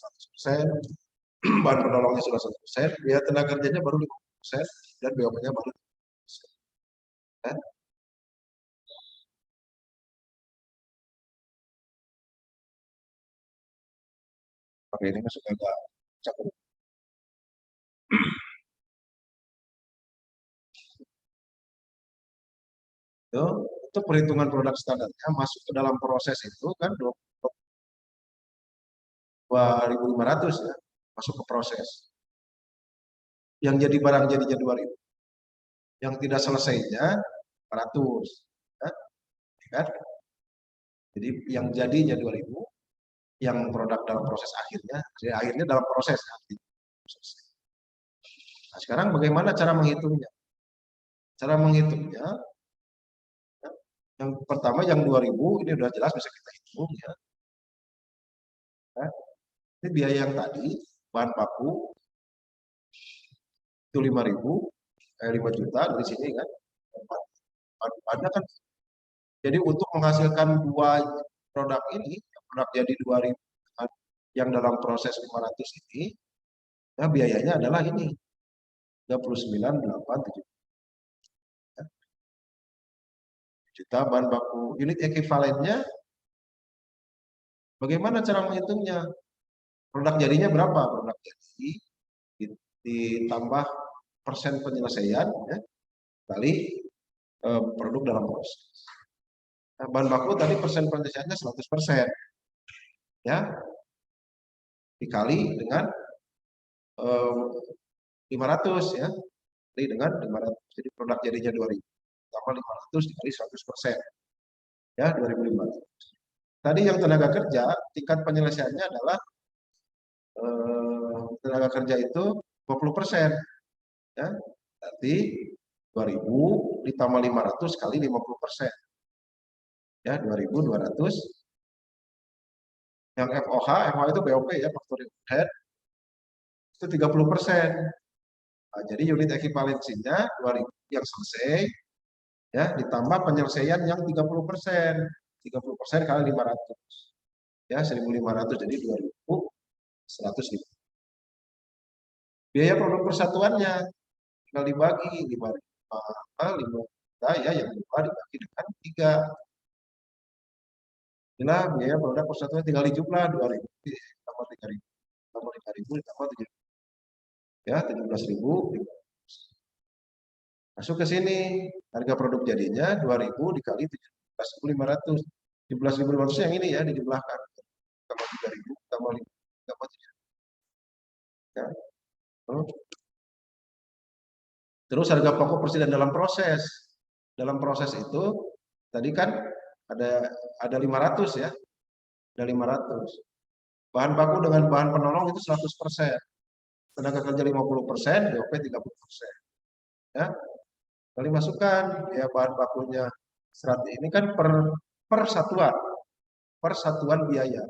100%, bahan penolongnya sudah 100%, biaya tenaga kerjanya baru 50%, dan BOP-nya baru 50%. Kan? Oke, ini masuk agak cakup. Itu perhitungan produk standarnya masuk ke dalam proses itu kan 2.500 ya, masuk ke proses. Yang jadi barang jadinya 2.000. Yang tidak selesainya 400. Kan? Jadi yang jadinya 2.000, yang produk dalam proses akhirnya, jadi akhirnya dalam proses. Nah, sekarang bagaimana cara menghitungnya? Cara menghitungnya, ya, yang pertama yang 2.000 ini udah jelas bisa kita hitung ya. Ini biaya yang tadi, bahan baku itu 5.000, 5 juta dari sini kan. Bahannya kan. Jadi untuk menghasilkan dua produk ini, produk jadi 2.000 yang dalam proses 500 ini, ya biayanya adalah ini 39.870 juta bahan baku. Unit ekuivalennya bagaimana cara menghitungnya? Produk jadinya berapa? Produk jadi ditambah persen penyelesaian ya, kali produk dalam proses. Nah, bahan baku tadi persen penyelesaiannya 100%. Ya. Dikali dengan 500 ya. Jadi dengan 500. Jadi produk jadinya 2.000 tambah 500 dikali 100%. Ya, 2.500. Tadi yang tenaga kerja, tingkat penyelesaiannya adalah tenaga kerja itu 20%. Ya. Berarti 2.000 ditambah 500 kali 50%. Ya, 2.200. Yang FOH itu BOP ya, faktor overhead. Itu 30%. Nah, jadi unit ekivalensinya 2.000 yang selesai ya ditambah penyelesaian yang 30%. 30% kali 500. Ya, 1.500 jadi 2.100. Biaya produk persatuannya tinggal dibagi 5 juta ya, yang 2 dibagi dengan 3. Inilah biaya produk persatuan tinggal dijumlah 2.000 tambah 3.000 tambah 5.000 tambah 7.000. Ya, 17.000. Masuk ke sini, harga produk jadinya 2.000 dikali 17.500. 17.500 yang ini ya, dijumlahkan. Tambah 3.000, tambah 5, tambah 7. Ya. Terus harga pokok persediaan dalam proses. Dalam proses itu, tadi kan ada 500 ya. Ada 500. Bahan baku dengan bahan penolong itu 100%. Tenaga kerja 50%, BOP 30%. Ya. Kali masukkan ya bahan bakunya ini kan per satuan biaya.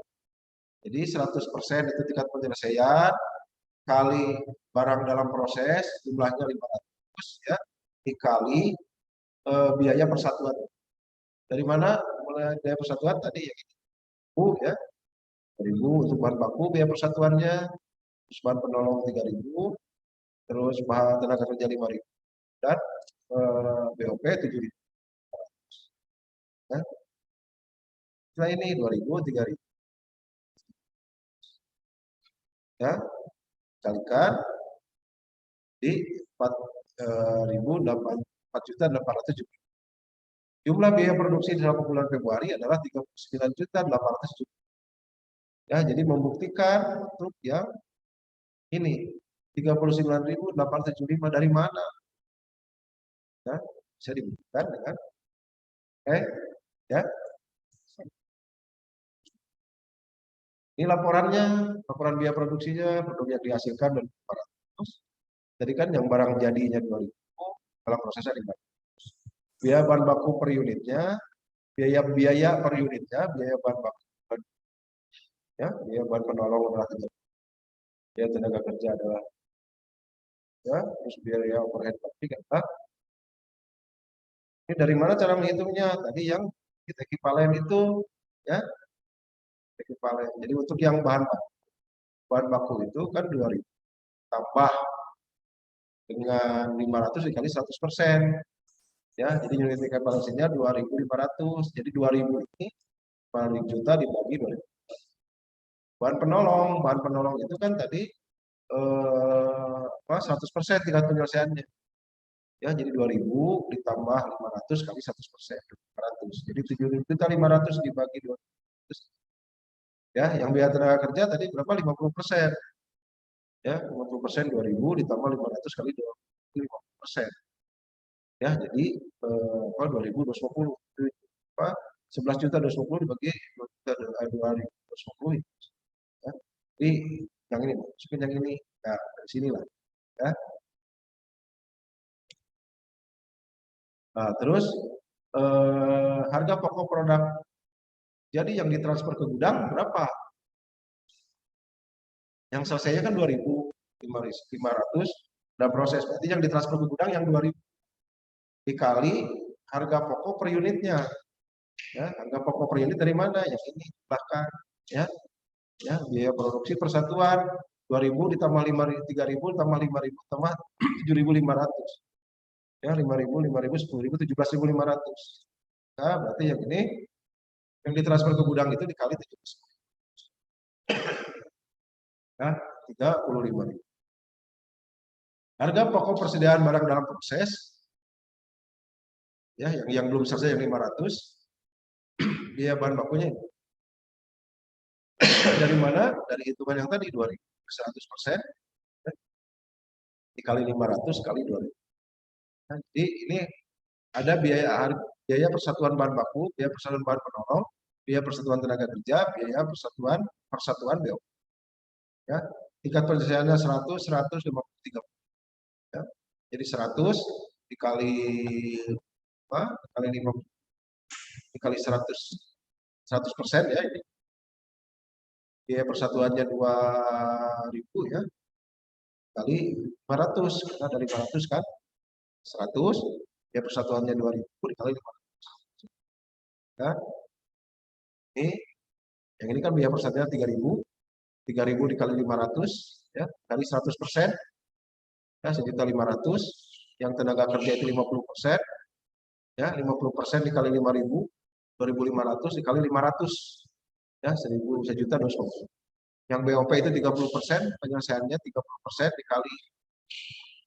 Jadi 100% itu tingkat penyelesaian kali barang dalam proses jumlahnya 500 ya dikali biaya persatuan. Dari mana mulai biaya persatuan tadi ya ini. Ya. 1.000 untuk bahan baku biaya persatuannya, terus bahan penolong 3.000, terus bahan tenaga kerja 5.000 dan BOP 7.000. Ya. Setelah ini 2.000, 3.000. Ya, kalikan di 4.800.000. Jumlah biaya produksi dalam bulan Februari adalah 39.800.000. Ya, jadi membuktikan untuk yang ini 39.875 dari mana? Ya, bisa dibuktikan dengan ya. Ini laporannya, laporan biaya produksinya, produk yang dihasilkan dan 400. Jadi kan yang barang jadinya 2.000, dalam prosesnya 500. Biaya bahan baku per unitnya, biaya per unitnya, biaya bahan baku, ya, biaya bahan penolong adalah 3. Biaya tenaga kerja adalah, ya, terus biaya overhead pabrik adalah. Ini dari mana cara menghitungnya? Tadi yang kita ekivalen itu, ya, ekivalen. Jadi untuk yang bahan baku itu kan 2.000 tambah dengan 500 dikali 100%. Ya, jadi unit equivalensinya 2.500. Jadi 2.000 ini 4 juta dibagi 2.000. Bahan penolong itu kan tadi 100% tingkat penyelesaiannya. Ya, jadi 2.000 ditambah 500 kali 100%, 500. Jadi 7.500 dibagi 200. Ya, yang biaya tenaga kerja tadi berapa? 50%. Ya, 50% 2.000 ditambah 500 kali 50%. Ya, jadi 2.250. 11.250 dibagi 2.250. Ya. Jadi yang ini, masukin yang ini. Nah, dari sinilah. Ya. Nah, terus harga pokok produk. Jadi yang ditransfer ke gudang berapa? Yang selesainya kan 2.500 dan proses. Berarti yang ditransfer ke gudang yang 2.000 dikali harga pokok per unitnya. Ya, harga pokok per unit dari mana? Yang ini bahkan, ya. Ya, biaya produksi persatuan 2.000 ditambah 3.000 tambah 5.000 tambah 7.500. Ya, 5.000, 5.000, 10.000, 17.500. Nah, berarti yang ini yang ditransfer ke gudang itu dikali 17. Nah, 35.000. Harga pokok persediaan barang dalam proses, ya, yang belum selesai yang 500, biaya bahan bakunya dari mana? Dari hitungan yang tadi 2.000 100%, dikali 500 kali 2.000. Nah, jadi ini ada biaya persatuan bahan baku, biaya persatuan bahan penolong, biaya persatuan tenaga kerja, biaya persatuan BO. Ya, tingkat penyelesaiannya 100, 100, 50, 30. Ya. Jadi 100 dikali apa? Dikali 50, dikali 100% ya ini. Biaya persatuannya 2.000 ya. Kali 500, kita dari 500 kan 100, biaya persatuannya 2.000 dikali 500. Ya. Ini yang ini kan biaya persatuannya 3.000. 3.000 dikali 500 ya, kali 100%. Ya, 1.500.000. Yang tenaga kerja itu 50%. Ya, 50% dikali 5.000, 2.500 dikali 500. Ya, 1.250. Yang BOP itu 30%, penyelesaiannya 30% dikali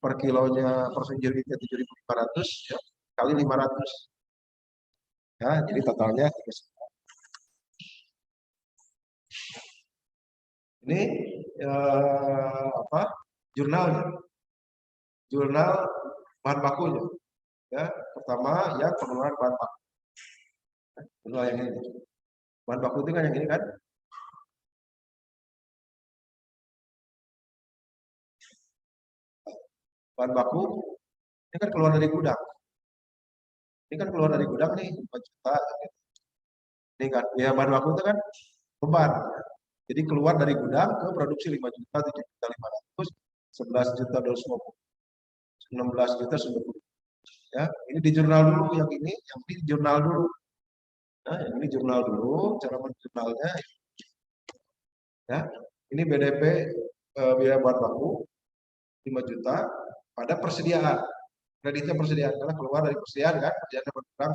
per kilonya persen unitnya 7.500 ya, kali 500. Ya, jadi totalnya 3. Ini apa? Jurnalnya. Jurnal bahan bakunya. Ya, pertama yang pengeluaran bahan baku. Jurnal yang ini. Bahan baku itu kan yang ini kan. Bahan baku ini kan keluar dari gudang. Ini kan keluar dari gudang nih 4 juta. Ini kan biaya bahan baku itu kan beban. Jadi keluar dari gudang ke produksi 5 juta, 7 juta 500, 11 juta 250, 16 juta 90. Ya, ini di jurnal dulu yang ini di jurnal dulu. Nah, yang ini jurnal dulu, cara menjurnalnya. Ya, ini BDP biaya bahan baku 5 juta pada persediaan. kreditnya persediaan karena keluar dari persediaan kan, persediaannya berkurang.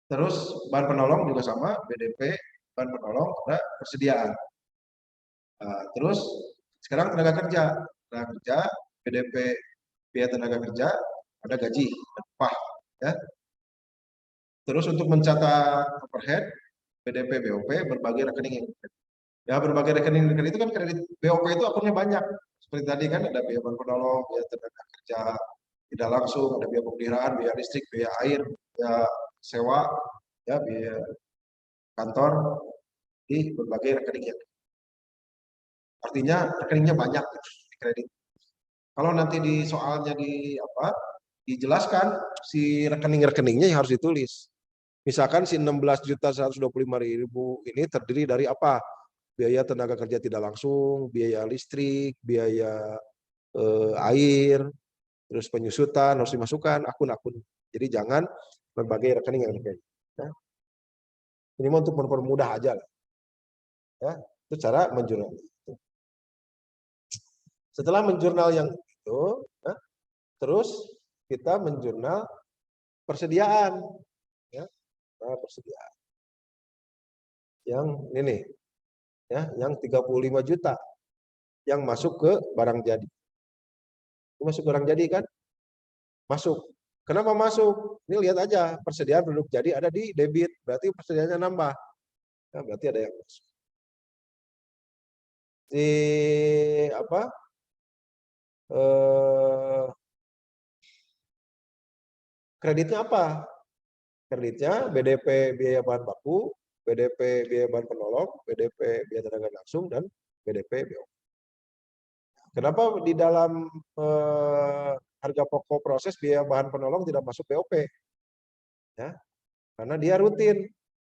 Terus bahan penolong juga sama, BDP, bahan penolong, ada persediaan. Nah, terus sekarang tenaga kerja, BDP, biaya tenaga kerja, ada gaji, ada upah, ya. Terus untuk mencatat overhead, BDP, BOP, berbagai rekening. Ya, berbagai rekening itu kan kredit BOP itu akunnya banyak. Seperti tadi kan ada biaya bahan penolong, biaya tenaga kerja tidak langsung, ada biaya pemeliharaan, biaya listrik, biaya air, biaya sewa, ya, biaya kantor di berbagai rekening. Artinya rekeningnya banyak gitu, di kredit. Kalau nanti di soalnya dijelaskan si rekening-rekeningnya yang harus ditulis. Misalkan si 16.125.000 ini terdiri dari apa? Biaya tenaga kerja tidak langsung, biaya listrik, biaya air, terus penyusutan harus dimasukkan akun-akun. Jadi jangan berbagai rekening yang ada. Ya. Ini untuk mempermudah aja lah. Ya, itu cara menjurnal. Setelah menjurnal yang itu, ya, terus kita menjurnal persediaan, ya, persediaan. Yang ini, ya, yang 35 juta yang masuk ke barang jadi. Masuk barang jadi kan? Masuk. Kenapa masuk? Ini lihat aja persediaan produk jadi ada di debit, berarti persediaannya nambah. Nah, berarti ada yang masuk. Di apa? Kreditnya apa? Kreditnya BDP biaya bahan baku, BDP biaya bahan penolong, BDP biaya tenaga langsung, dan BDP BOP. Kenapa di dalam harga pokok proses biaya bahan penolong tidak masuk BOP? Ya, karena dia rutin,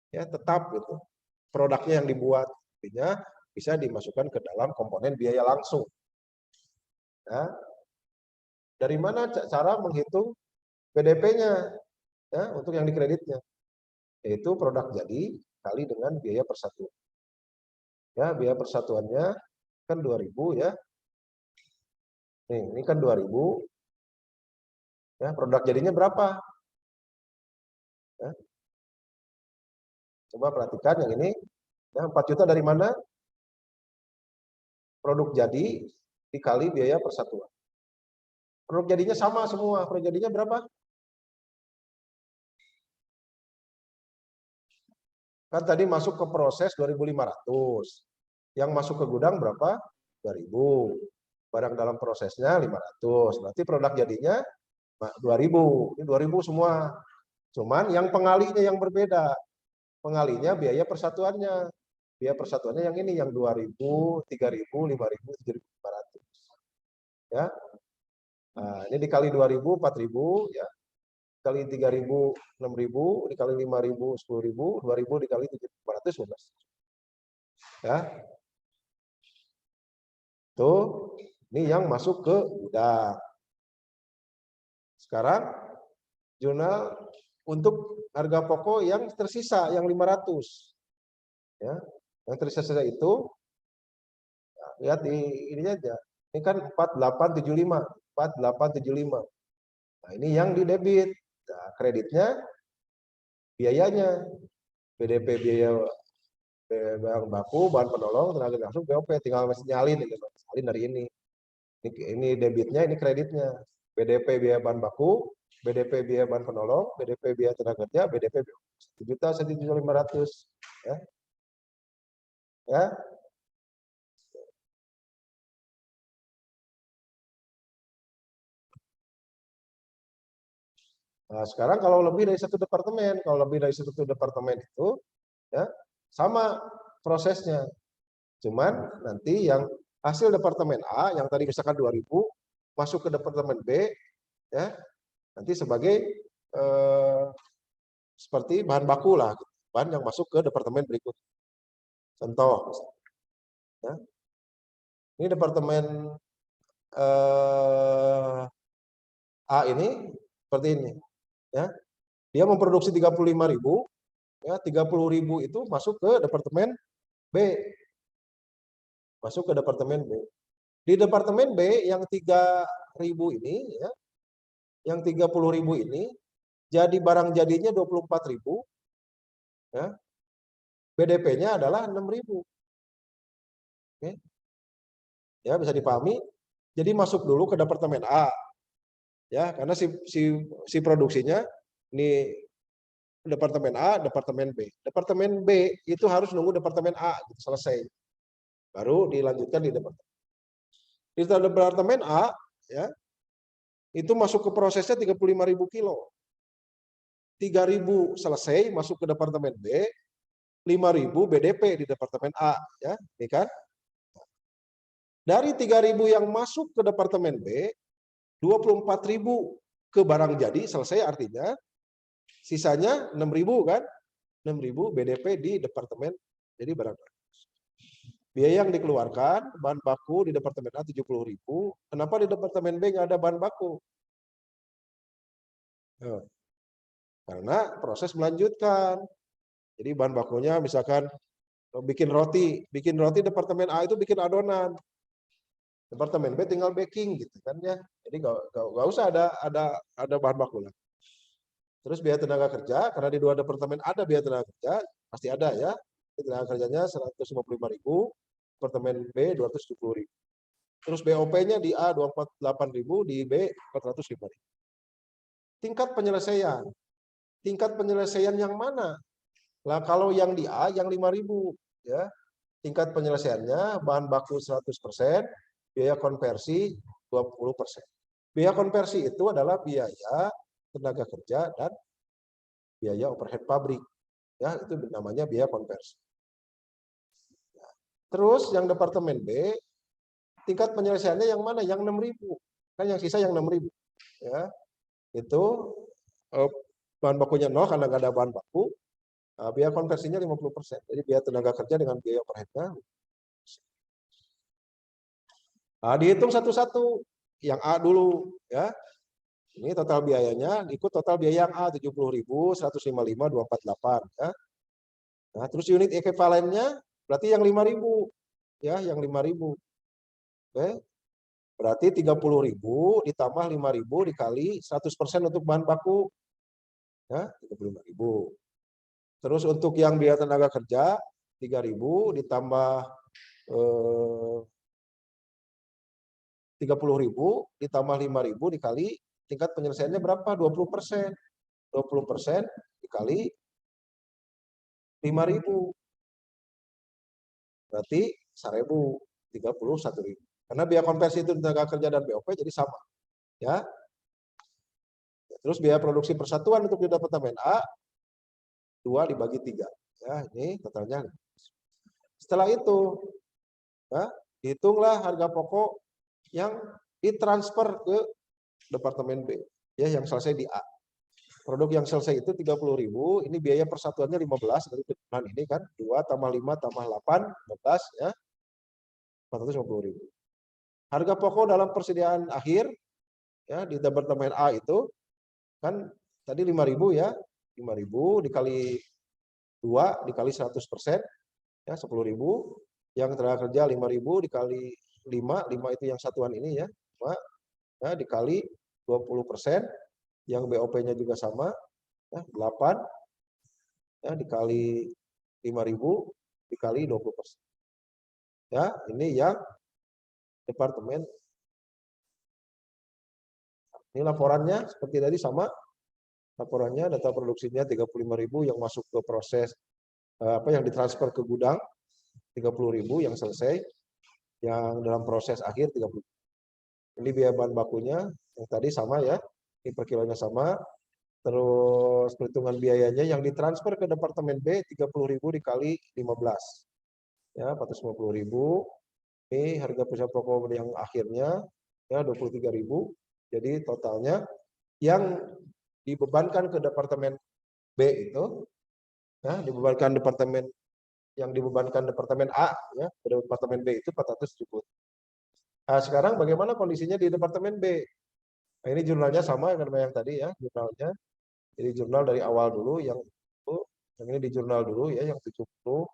ya, tetap gitu. Produknya yang dibuat, artinya bisa dimasukkan ke dalam komponen biaya langsung. Ya. Dari mana cara menghitung BDP-nya, ya, untuk yang dikreditnya? Yaitu produk jadi kali dengan biaya persatuan. Ya, biaya persatuannya kan 2.000 ya. Nih, ini kan 2.000. Ya, produk jadinya berapa? Ya. Coba perhatikan yang ini. Ya, 4 juta dari mana? Produk jadi dikali biaya persatuan. Produk jadinya sama semua. Produk jadinya berapa? Kan tadi masuk ke proses 2.500. Yang masuk ke gudang berapa? 2.000. Barang dalam prosesnya 500. Berarti produk jadinya 2.000. Ini 2.000 semua. Cuman yang pengalinya yang berbeda. Pengalinya biaya persatuannya. Biaya persatuannya yang ini, yang 2.000, 3.000, 5.000, 7.500. Ya. Nah, ini dikali 2.000, 4.000, ya. Dikali 3.000, 6.000, dikali 5.000, 10.000, 2.000 dikali 7.500, 11. Ya. Tuh, ini yang masuk ke gudang. Sekarang jurnal untuk harga pokok yang tersisa, yang 500. Ya. Yang tersisa itu, ya, lihat di ini aja. Ini kan 4875, 4875. Nah, ini yang di debit. Nah, kreditnya biayanya BDP biaya bahan baku, bahan penolong, tenaga langsung, BOP, tinggal masih nyalin, salin dari ini. Ini debitnya, ini kreditnya. BDP biaya bahan baku, BDP biaya bahan penolong, BDP biaya tenaga kerja, BDP 1.1.500. Ya. Ya. Nah, sekarang kalau lebih dari satu departemen, itu, ya, sama prosesnya. Cuman nanti yang hasil departemen A yang tadi misalkan 2.000 masuk ke departemen B, ya, nanti sebagai seperti bahan baku lah, bahan yang masuk ke departemen berikut. Contoh, ya, ini departemen A ini seperti ini, ya, dia memproduksi 35.000, ya, 30.000 itu masuk ke departemen B, masuk ke departemen B. Di departemen B yang 3.000 ini, ya, yang 30.000 ini jadi barang jadinya 24.000, ya. BDP-nya adalah 6.000. Oke. Ya, bisa dipahami. Jadi masuk dulu ke departemen A, ya, karena si produksinya ini departemen A, departemen B. Departemen B itu harus nunggu departemen A gitu, selesai. Baru dilanjutkan di departemen. Di departemen A, ya, itu masuk ke prosesnya 35.000 kilo. 3.000 selesai masuk ke departemen B, 5.000 BDP di departemen A, ya, ini kan. Dari 3.000 yang masuk ke departemen B, 24.000 ke barang jadi selesai, artinya sisanya 6.000 kan, 6.000 BDP di departemen jadi barang. Biaya yang dikeluarkan bahan baku di departemen A 70.000. Kenapa di departemen B nggak ada bahan baku? Karena proses melanjutkan. Jadi bahan bakunya misalkan bikin roti departemen A itu bikin adonan. Departemen B tinggal baking gitu kan ya. Jadi nggak usah ada bahan baku lah. Terus biaya tenaga kerja, karena di dua departemen ada biaya tenaga kerja, pasti ada ya. Tenaga kerjanya 155.000, departemen B 270.000. Terus BOP-nya di A 248.000, di B 405.000. Tingkat penyelesaian. Tingkat penyelesaian yang mana? Lah kalau yang di A yang 5.000 ya. Tingkat penyelesaiannya bahan baku 100%, biaya konversi 20%. Biaya konversi itu adalah biaya tenaga kerja dan biaya overhead pabrik. Ya, itu namanya biaya konversi. Terus yang departemen B, tingkat penyelesaiannya yang mana? Yang 6.000. Kan yang sisa yang 6.000. Ya. Itu bahan bakunya 0 karena nggak ada bahan baku. Biaya konversinya 50%. Jadi biaya tenaga kerja dengan biaya overheadnya. Dihitung satu-satu. Yang A dulu, ya. Ini total biayanya, ikut total biaya yang A 70.000, 155, 248, ya. Nah, terus unit ekuivalennya berarti yang 5.000, ya, yang 5.000. Oke. Berarti 30.000 ditambah 5.000 dikali 100% untuk bahan baku, ya, 35.000. Terus untuk yang biaya tenaga kerja 3.000 ditambah 30.000 ditambah 5.000 dikali tingkat penyelesaiannya berapa? 20%. 20% dikali 5.000. Berarti 1.000, 31.000. Karena biaya konversi itu tenaga kerja dan BOP jadi sama. Ya. Terus biaya produksi persatuan untuk di departemen A 2 dibagi 3. Ya, ini totalnya. Setelah itu, ya, hitunglah harga pokok yang ditransfer ke departemen B, ya, yang selesai di A. Produk yang selesai itu 30.000, ini biaya persatuannya 15 dari penjualan ini kan, 2 tambah 5 tambah 8, 15, ya, 450.000. Harga pokok dalam persediaan akhir, ya, di departemen A itu kan tadi 5.000 ya, 5.000 dikali 2 dikali 100%, ya, 10.000. Yang tenaga kerja 5.000 dikali 5 itu yang satuan ini ya, 5, ya, dikali 20%, yang BOP-nya juga sama, ya, 8, ya, dikali 5.000 dikali 20%. Ya, ini yang departemen. Ini laporannya seperti tadi sama. Laporannya data produksinya 35.000 yang masuk ke proses yang ditransfer ke gudang, 30.000 yang selesai, yang dalam proses akhir 30. Ini biaya bahan bakunya yang tadi sama ya. Ini per kilonya sama. Terus perhitungan biayanya yang ditransfer ke departemen B 30.000 dikali 15. Ya, 450.000. Ini harga pusat pokok yang akhirnya ya 23.000. Jadi totalnya yang dibebankan ke departemen B itu, ya, dibebankan departemen A ya, ke departemen B itu 470. Nah, sekarang bagaimana kondisinya di departemen B? Nah, ini jurnalnya sama dengan yang tadi ya, jurnalnya. Jadi jurnal dari awal dulu yang ini di jurnal dulu ya, yang 70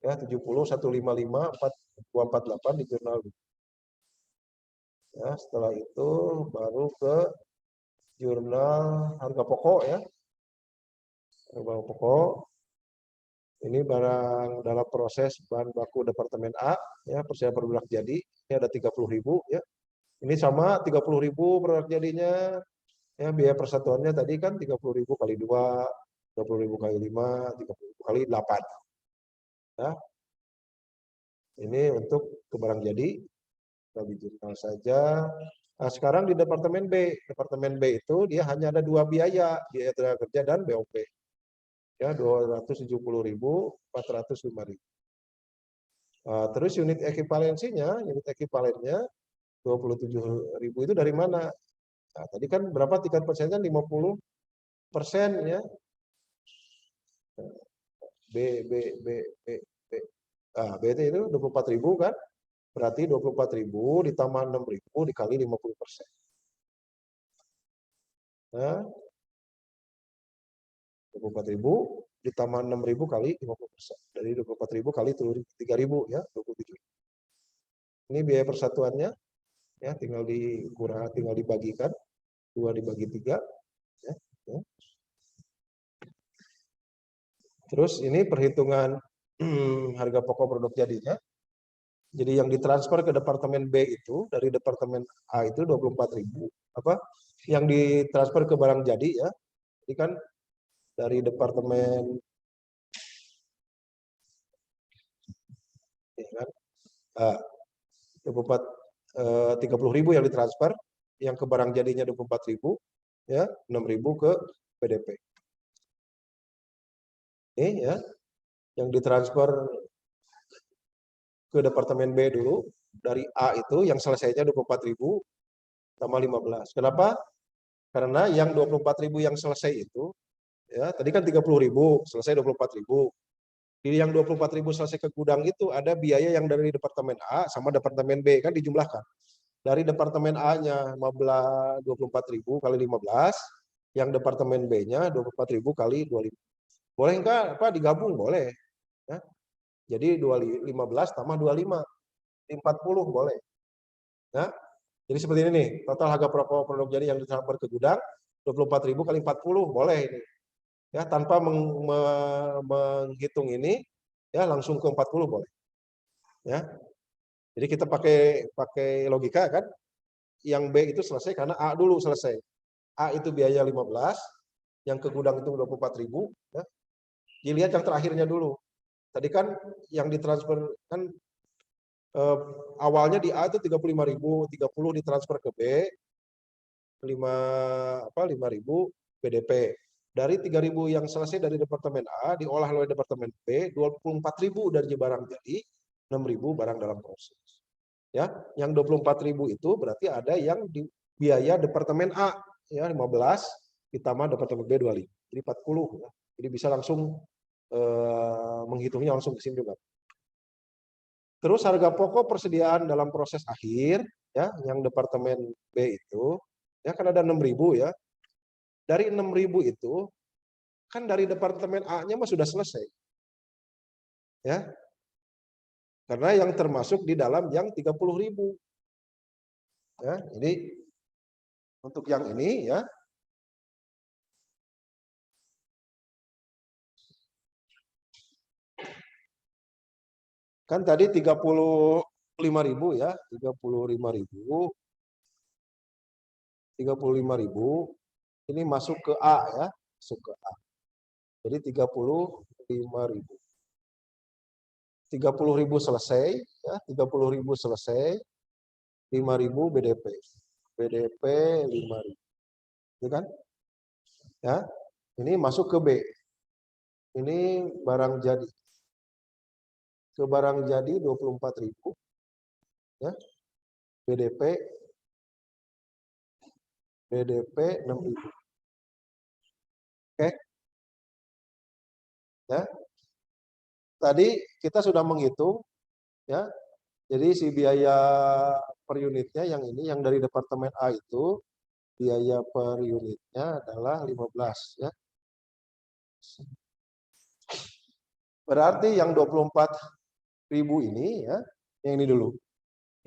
ya, 70 155 4248 di jurnal. Ya, setelah itu baru ke jurnal harga pokok ya. Harga pokok ini barang dalam proses bahan baku departemen A ya, persiapan produk jadi. Ini ada 30.000 ya. Ini sama 30.000 produk jadinya ya, biaya persatuannya tadi kan 30.000 kali 2, 30.000 kali 5, 30.000 kali 8. Ya. Ini untuk ke barang jadi, kita jurnal saja. Nah, sekarang di Departemen B. Departemen B itu dia hanya ada 2 biaya, biaya tenaga kerja dan BOP. Ya, 270.000, 405.000. Terus unit ekivalensinya, unit ekivalennya 27.000 itu dari mana? Nah, tadi kan berapa tingkat persennya? 50% ya. B, B, B, B, B. Nah, B itu 24.000 kan? Berarti 24.000 ditambah 6.000 dikali 50%. Nah, 24.000 ditambah 6.000 kali 50%. Dari 24.000 kali 3.000 ya, 27. Ini biaya persatuannya ya, tinggal dikurang, tinggal dibagikan 2 dibagi 3 ya. Terus ini perhitungan harga pokok produk jadinya. Jadi yang ditransfer ke departemen B itu dari departemen A itu 24.000 apa? Yang ditransfer ke barang jadi ya. Ini kan dari departemen ya kan? 30.000 yang ditransfer, yang ke barang jadinya 24.000 ya, 6.000 ke PDP. Ini ya, yang ditransfer ke departemen B dulu dari A itu yang selesainya 24.000 tambah 15. Kenapa? Karena yang 24.000 yang selesai itu ya, tadi kan 30.000, selesai 24.000. Di yang 24.000 selesai ke gudang itu ada biaya yang dari departemen A sama departemen B kan dijumlahkan. Dari departemen A-nya 24.000 kali 15, yang departemen B-nya 24.000 kali 25. Boleh enggak apa digabung? Boleh. Ya. Jadi 15 tambah 25, 40 boleh. Ya. Jadi seperti ini nih, total harga pokok produk jadi yang ditransfer ke gudang 24.000 kali 40 boleh ini. Ya, tanpa menghitung ini ya langsung ke 40 boleh. Ya. Jadi kita pakai logika kan. Yang B itu selesai karena A dulu selesai. A itu biaya 15, yang ke gudang itu 24.000 ya. Dilihat yang terakhirnya dulu. Tadi kan yang ditransfer kan awalnya di A itu 35.000, 30 ditransfer ke B, 5.000 BDP. Dari 3.000 yang selesai dari departemen A diolah oleh departemen B, 24.000 dari barang jadi, 6.000 barang dalam proses. Ya, yang 24.000 itu berarti ada yang di biaya departemen A ya 15 ditambah departemen B 25. Jadi 40 ya. Jadi bisa langsung menghitungnya langsung ke sini juga. Terus harga pokok persediaan dalam proses akhir ya yang departemen B itu ya kan ada 6.000 ya. Dari 6.000 itu kan dari departemen A-nya mah sudah selesai. Ya. Karena yang termasuk di dalam yang 30.000. Ya, jadi untuk yang ini ya kan tadi 35.000 ya, 35.000, 35.000 ini masuk ke A ya, masuk ke A. Jadi 35.000. 30.000 selesai ya, 30.000 selesai, 5.000 BDP. BDP 5.000. Itu kan? Ya. Ini masuk ke B. Ini barang jadi. Ke barang jadi 24.000 ya. BDP 6.000. Oke. Ya. Tadi kita sudah menghitung ya. Jadi si biaya per unitnya yang ini yang dari departemen A itu biaya per unitnya adalah 15 ya. Berarti yang 24.000 ini ya, yang ini dulu.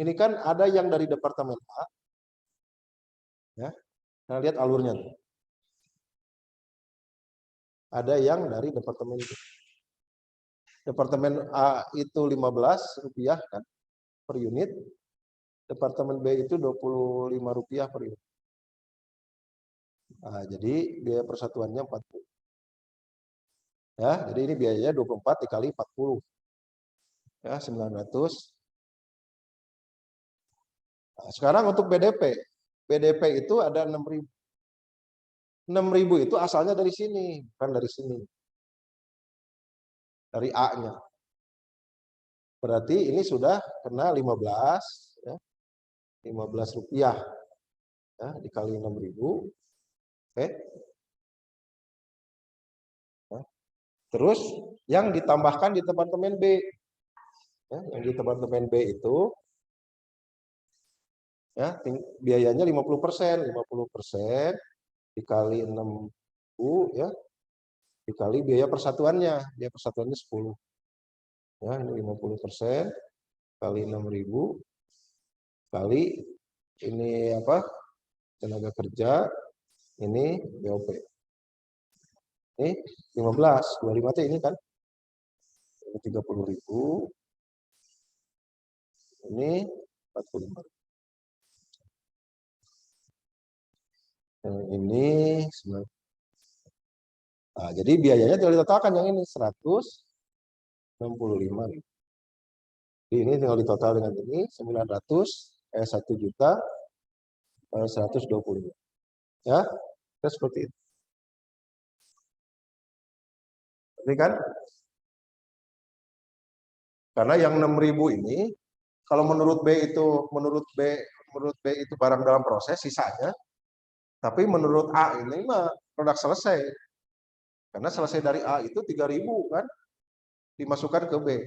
Ini kan ada yang dari departemen A, Ya. Nah, lihat alurnya. Ada yang dari departemen B. Departemen A itu Rp15 kan per unit. Departemen B itu Rp25 per unit. Nah, jadi biaya persatuannya 40. Ya, jadi ini biayanya 24 dikali 40. Ya, 900. Nah, sekarang untuk BDP. BDP itu ada 6.000. 6.000 itu asalnya dari sini, bukan dari sini. Dari A-nya. Berarti ini sudah kena 15, ya. Rp15 ya, dikali 6.000. Oke. Ya. Terus yang ditambahkan di departemen B. Ya, yang di departemen B itu ya biayanya 50%, 50% dikali 6.000 ya, dikali biaya persatuannya. Biaya persatuannya 10. Ya, ini 50% kali 6.000 kali ini apa? Tenaga kerja, ini BOP. Ini 15, 25 itu ini kan. Ini 30.000. Ini 45. Yang ini 9. Nah, jadi biayanya tinggal ditotalkan yang ini 165.000. Ini tinggal ditotal dengan ini 1 juta 120. Ya, seperti itu. Ini kan karena yang 6.000 ini kalau menurut B itu barang dalam proses sisanya, tapi menurut A ini mah produk selesai. Karena selesai dari A itu 3.000 kan dimasukkan ke B.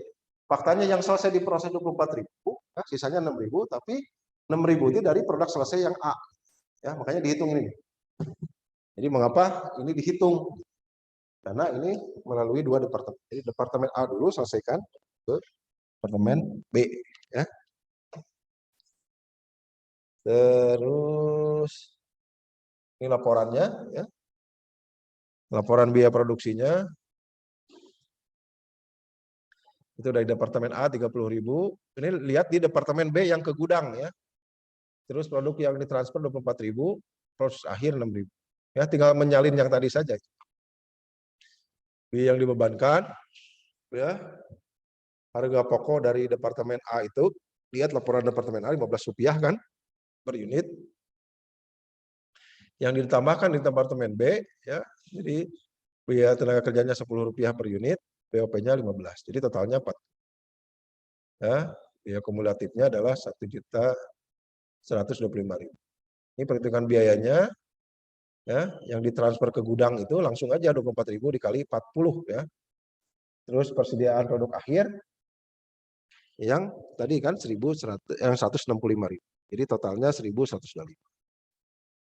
Faktanya yang selesai di proses 24.000, nah, sisanya 6.000, tapi 6.000 itu dari produk selesai yang A. Ya, makanya dihitung ini. Jadi mengapa ini dihitung? Karena ini melalui dua departemen. Jadi departemen A dulu selesaikan ke departemen B. Ya. Terus ini laporannya. Ya. Laporan biaya produksinya. Itu dari departemen A 30.000. Ini lihat di departemen B yang ke gudang ya. Terus produk yang ditransfer 24.000, proses akhir 6.000. Ya, tinggal menyalin yang tadi saja. Biaya yang dibebankan ya. Harga pokok dari departemen A itu, lihat laporan departemen A Rp15 kan per unit. Yang ditambahkan di departemen B ya. Jadi biaya tenaga kerjanya Rp10 per unit, BOP-nya 15. Jadi totalnya 4. Ya, biaya kumulatifnya adalah 1.125.000. Ini perhitungan biayanya ya, yang ditransfer ke gudang itu langsung aja 24.000 dikali 40 ya. Terus persediaan produk akhir yang tadi kan 165.000. Jadi totalnya 1.125.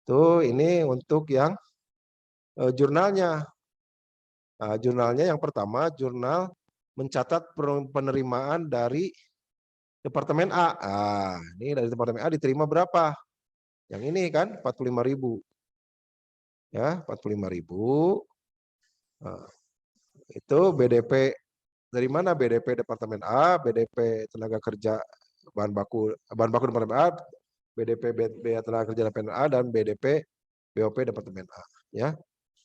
Tuh ini untuk yang jurnalnya. Nah, jurnalnya yang pertama jurnal mencatat penerimaan dari departemen A. Nah, ini dari departemen A diterima berapa? Yang ini kan 45.000. Ya, 45.000. Nah, itu BDP dari mana? BDP departemen A, BDP tenaga kerja bahan baku departemen A, BDP biaya tenaga kerja departemen A, dan BDP BOP departemen A. Ya,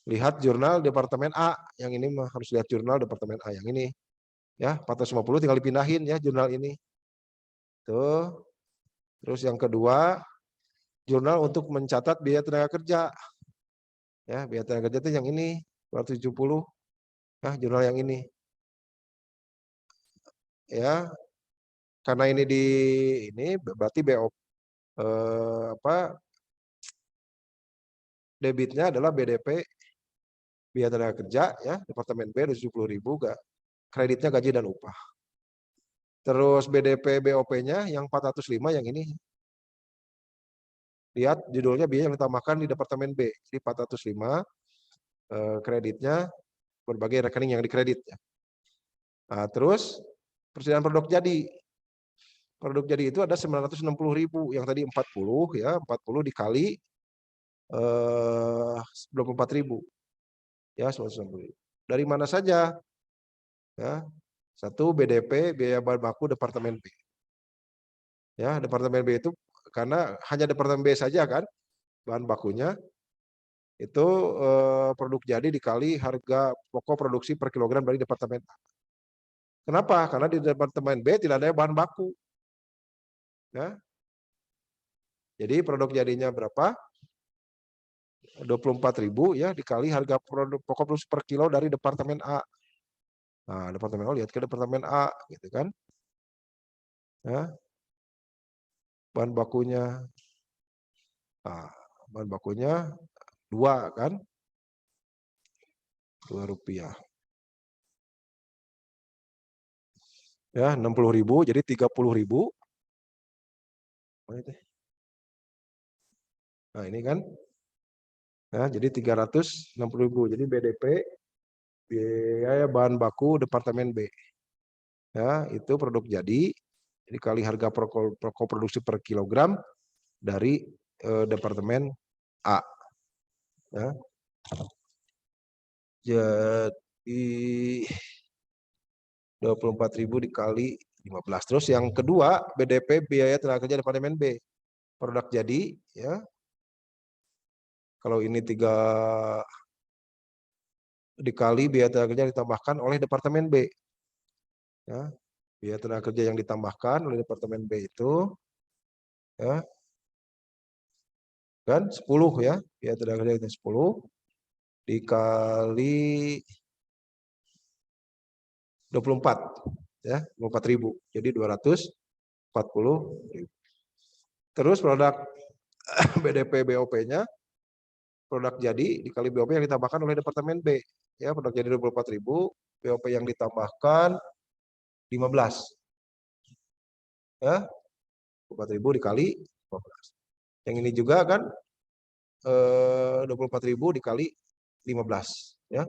lihat jurnal departemen A. Yang ini harus lihat jurnal departemen A yang ini. Ya, 450 tinggal dipindahin ya jurnal ini. Tuh. Terus yang kedua, jurnal untuk mencatat biaya tenaga kerja. Ya, biaya tenaga kerja itu yang ini 270. Nah, jurnal yang ini. Ya, karena ini berarti BO debitnya adalah BDP biaya tenaga kerja ya, departemen B 70.000, kreditnya gaji dan upah. Terus BDP BOP-nya yang 405 yang ini. Lihat judulnya biaya yang ditambahkan di departemen B. Jadi 405 kreditnya berbagai rekening yang dikredit ya. Nah, terus persediaan produk jadi. Produk jadi itu ada 960.000, yang tadi 40 ya, 40 dikali 24.000. Ya, 190.000. Dari mana saja? Ya, satu BDP, biaya bahan baku Departemen B. Ya, Departemen B itu karena hanya Departemen B saja kan bahan bakunya itu produk jadi dikali harga pokok produksi per kilogram dari Departemen A. Kenapa? Karena di Departemen B tidak ada bahan baku. Ya. Jadi produk jadinya berapa? 24.000 ya dikali harga produk pokok produksi per kilo dari Departemen A. Nah, Departemen A lihat ke Departemen A gitu kan. Ya. Bahan bakunya. Nah, bahan bakunya 2 kan? Rp2. Ya, 60.000 jadi 30.000. Nah, ini kan. Ya, jadi 360.000. Jadi BDP biaya bahan baku Departemen B. Ya, itu produk jadi dikali harga pokok produksi per kilogram dari Departemen A. Ya. Jadi 24.000 dikali 15. Terus yang kedua, BDP biaya tenaga kerja Departemen B. Produk jadi ya. Kalau ini 3 dikali biaya tenaga kerja ditambahkan oleh Departemen B. Ya. Biaya tenaga kerja yang ditambahkan oleh Departemen B itu ya kan 10 ya. Biaya tenaga kerja itu 10 dikali 24 ya, 24.000. Jadi 240.000. Terus produk BDP BOP-nya produk jadi dikali BOP yang ditambahkan oleh Departemen B. Ya, produk jadi 24.000, BOP yang ditambahkan 15. Ya, 24.000 dikali 15. Yang ini juga kan 24.000 dikali 15 ya.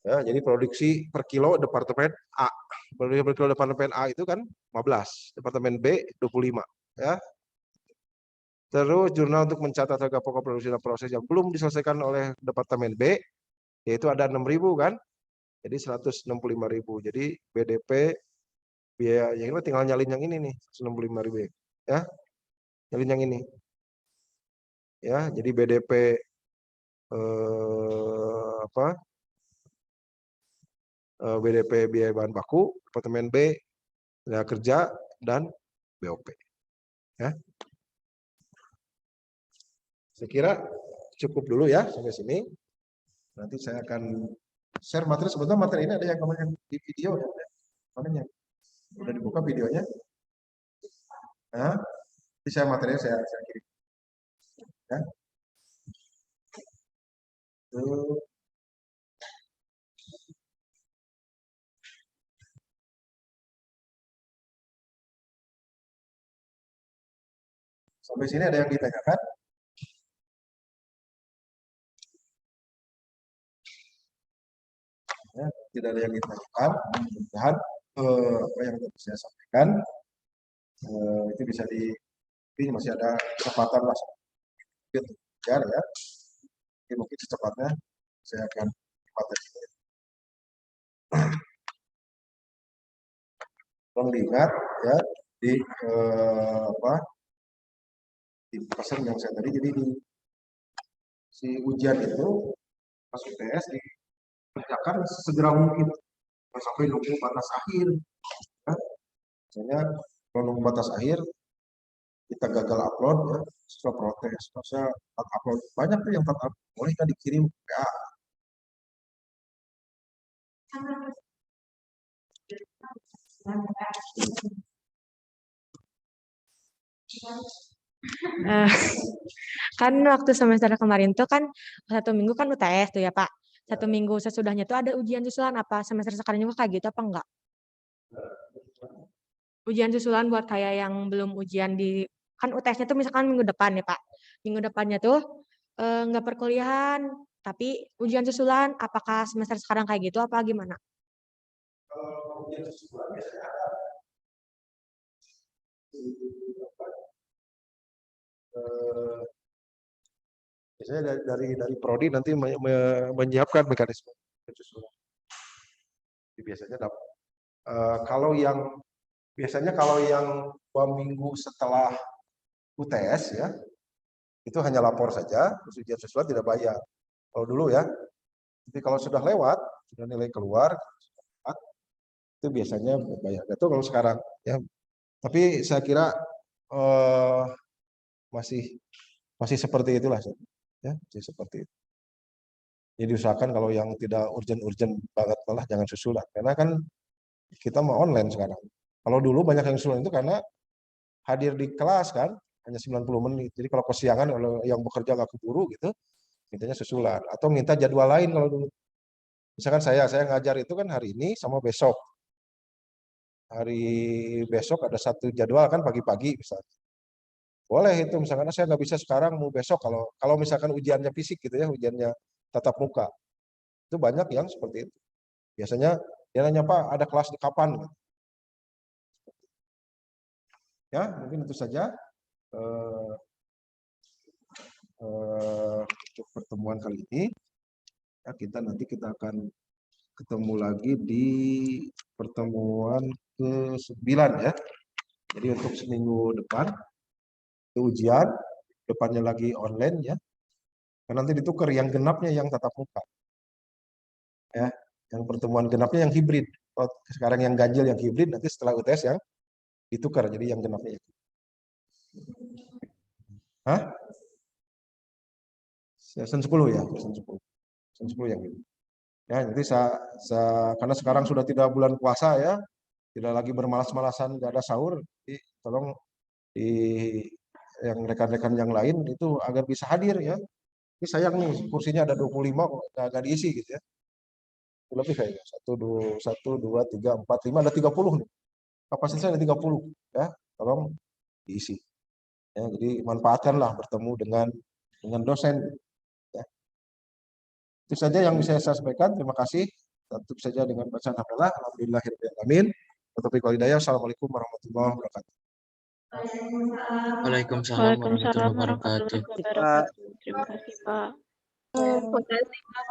Ya, jadi produksi per kilo Departemen A. Produksi per kilo Departemen A itu kan 15, Departemen B 25 ya. Terus jurnal untuk mencatat harga pokok produksi dan proses yang belum diselesaikan oleh Departemen B yaitu ada 6.000 kan. Jadi 165.000. Jadi BDP biaya yang ini tinggal nyalin yang ini nih 165.000 ya. Nyalin yang ini. Ya, jadi BDP BDP biaya bahan baku, Departemen B tenaga kerja dan BOP. Ya. Saya kira cukup dulu ya sampai sini. Nanti saya akan share materi. Sebetulnya materi ini ada yang kemarin di video ya. Mananya? Udah dibuka videonya? Nah, nanti saya materinya saya kirim. Ya. Tuh. Sampai sini ada yang ditanyakan? Ya, tidak ada yang ditanyakan. Mudah-mudahan apa yang tadi saya sampaikan itu bisa ini masih ada kesempatan mas ya, ya. Jadi mungkin secepatnya saya akan materi. Tolong diingat ya di di pesan yang saya tadi. Jadi di si ujian itu pas UTS dikerjakan segera mungkin sampai nunggu batas akhir. Ya. Misalnya kalau nunggu batas akhir kita gagal upload ya, setelah protes, masa upload banyak tuh yang tak upload, boleh kan dikirim ya. Kan waktu semester kemarin tuh kan 1 minggu kan UTS tuh ya Pak. 1 minggu sesudahnya tuh ada ujian susulan apa semester sekarang juga kayak gitu apa enggak? Ujian susulan buat kayak yang belum ujian di kan UTS-nya tuh misalkan minggu depan ya Pak. Minggu depannya tuh enggak perkuliahan tapi ujian susulan apakah semester sekarang kayak gitu apa gimana? Kalau ujian susulan biasanya ada Biasanya dari prodi nanti menyiapkan mekanisme pensusulan. Jadi biasanya biasanya kalau yang 2 minggu setelah UTS ya, itu hanya lapor saja, terus ujian susulan tidak bayar. Kalau dulu ya, tapi kalau sudah lewat, sudah nilai keluar, itu biasanya bayar. Itu kalau sekarang ya. Tapi saya kira masih seperti itulah, ya, masih seperti itu. Jadi usahakan kalau yang tidak urgent banget malah jangan susulan, karena kan kita mau online sekarang. Kalau dulu banyak yang susulan itu karena hadir di kelas kan, hanya 90 menit. Jadi kalau kesiangan, kalau yang bekerja nggak keburu gitu, mintanya susulan. Atau minta jadwal lain kalau dulu. Misalkan saya ngajar itu kan hari ini sama besok. Hari besok ada satu jadwal kan pagi-pagi misalnya. Boleh itu misalkan saya nggak bisa sekarang, mau besok kalau misalkan ujiannya fisik gitu ya, ujiannya tatap muka. Itu banyak yang seperti itu. Biasanya dia nanya, Pak, ada kelas di kapan? Ya, mungkin itu saja untuk pertemuan kali ini. Ya, nanti kita akan ketemu lagi di pertemuan ke-9 ya. Jadi untuk seminggu depan itu ujian, depannya lagi online ya. Dan nanti ditukar yang genapnya yang tatap muka. Ya, yang pertemuan genapnya yang hibrid. Sekarang yang ganjil yang hibrid, nanti setelah UTS yang ditukar jadi yang genapnya itu. Hah? Season 10 ya, season 10. Season 10 yang ini. Ya, nanti karena sekarang sudah tidak bulan puasa ya, tidak lagi bermalas-malasan, nggak ada sahur, jadi tolong yang rekan-rekan yang lain itu agar bisa hadir ya. Ini sayang nih, kursinya ada 25 kok nggak diisi gitu ya. Lebih kayaknya, 1, 2, 3, 4, 5, ada 30 nih. Kapasitasnya ada 30 ya, tolong diisi. Ya, jadi manfaatkanlah bertemu dengan dosen. Ya. Itu saja yang bisa saya sampaikan. Terima kasih. Tutup saja dengan bacaan hamdalah. Alhamdulillahirobbilalamin. Taufiq wal hidayah. Assalamualaikum warahmatullahi wabarakatuh. Waalaikumsalam warahmatullahi wabarakatuh. Terima kasih, Pak. Terima kasih Pak.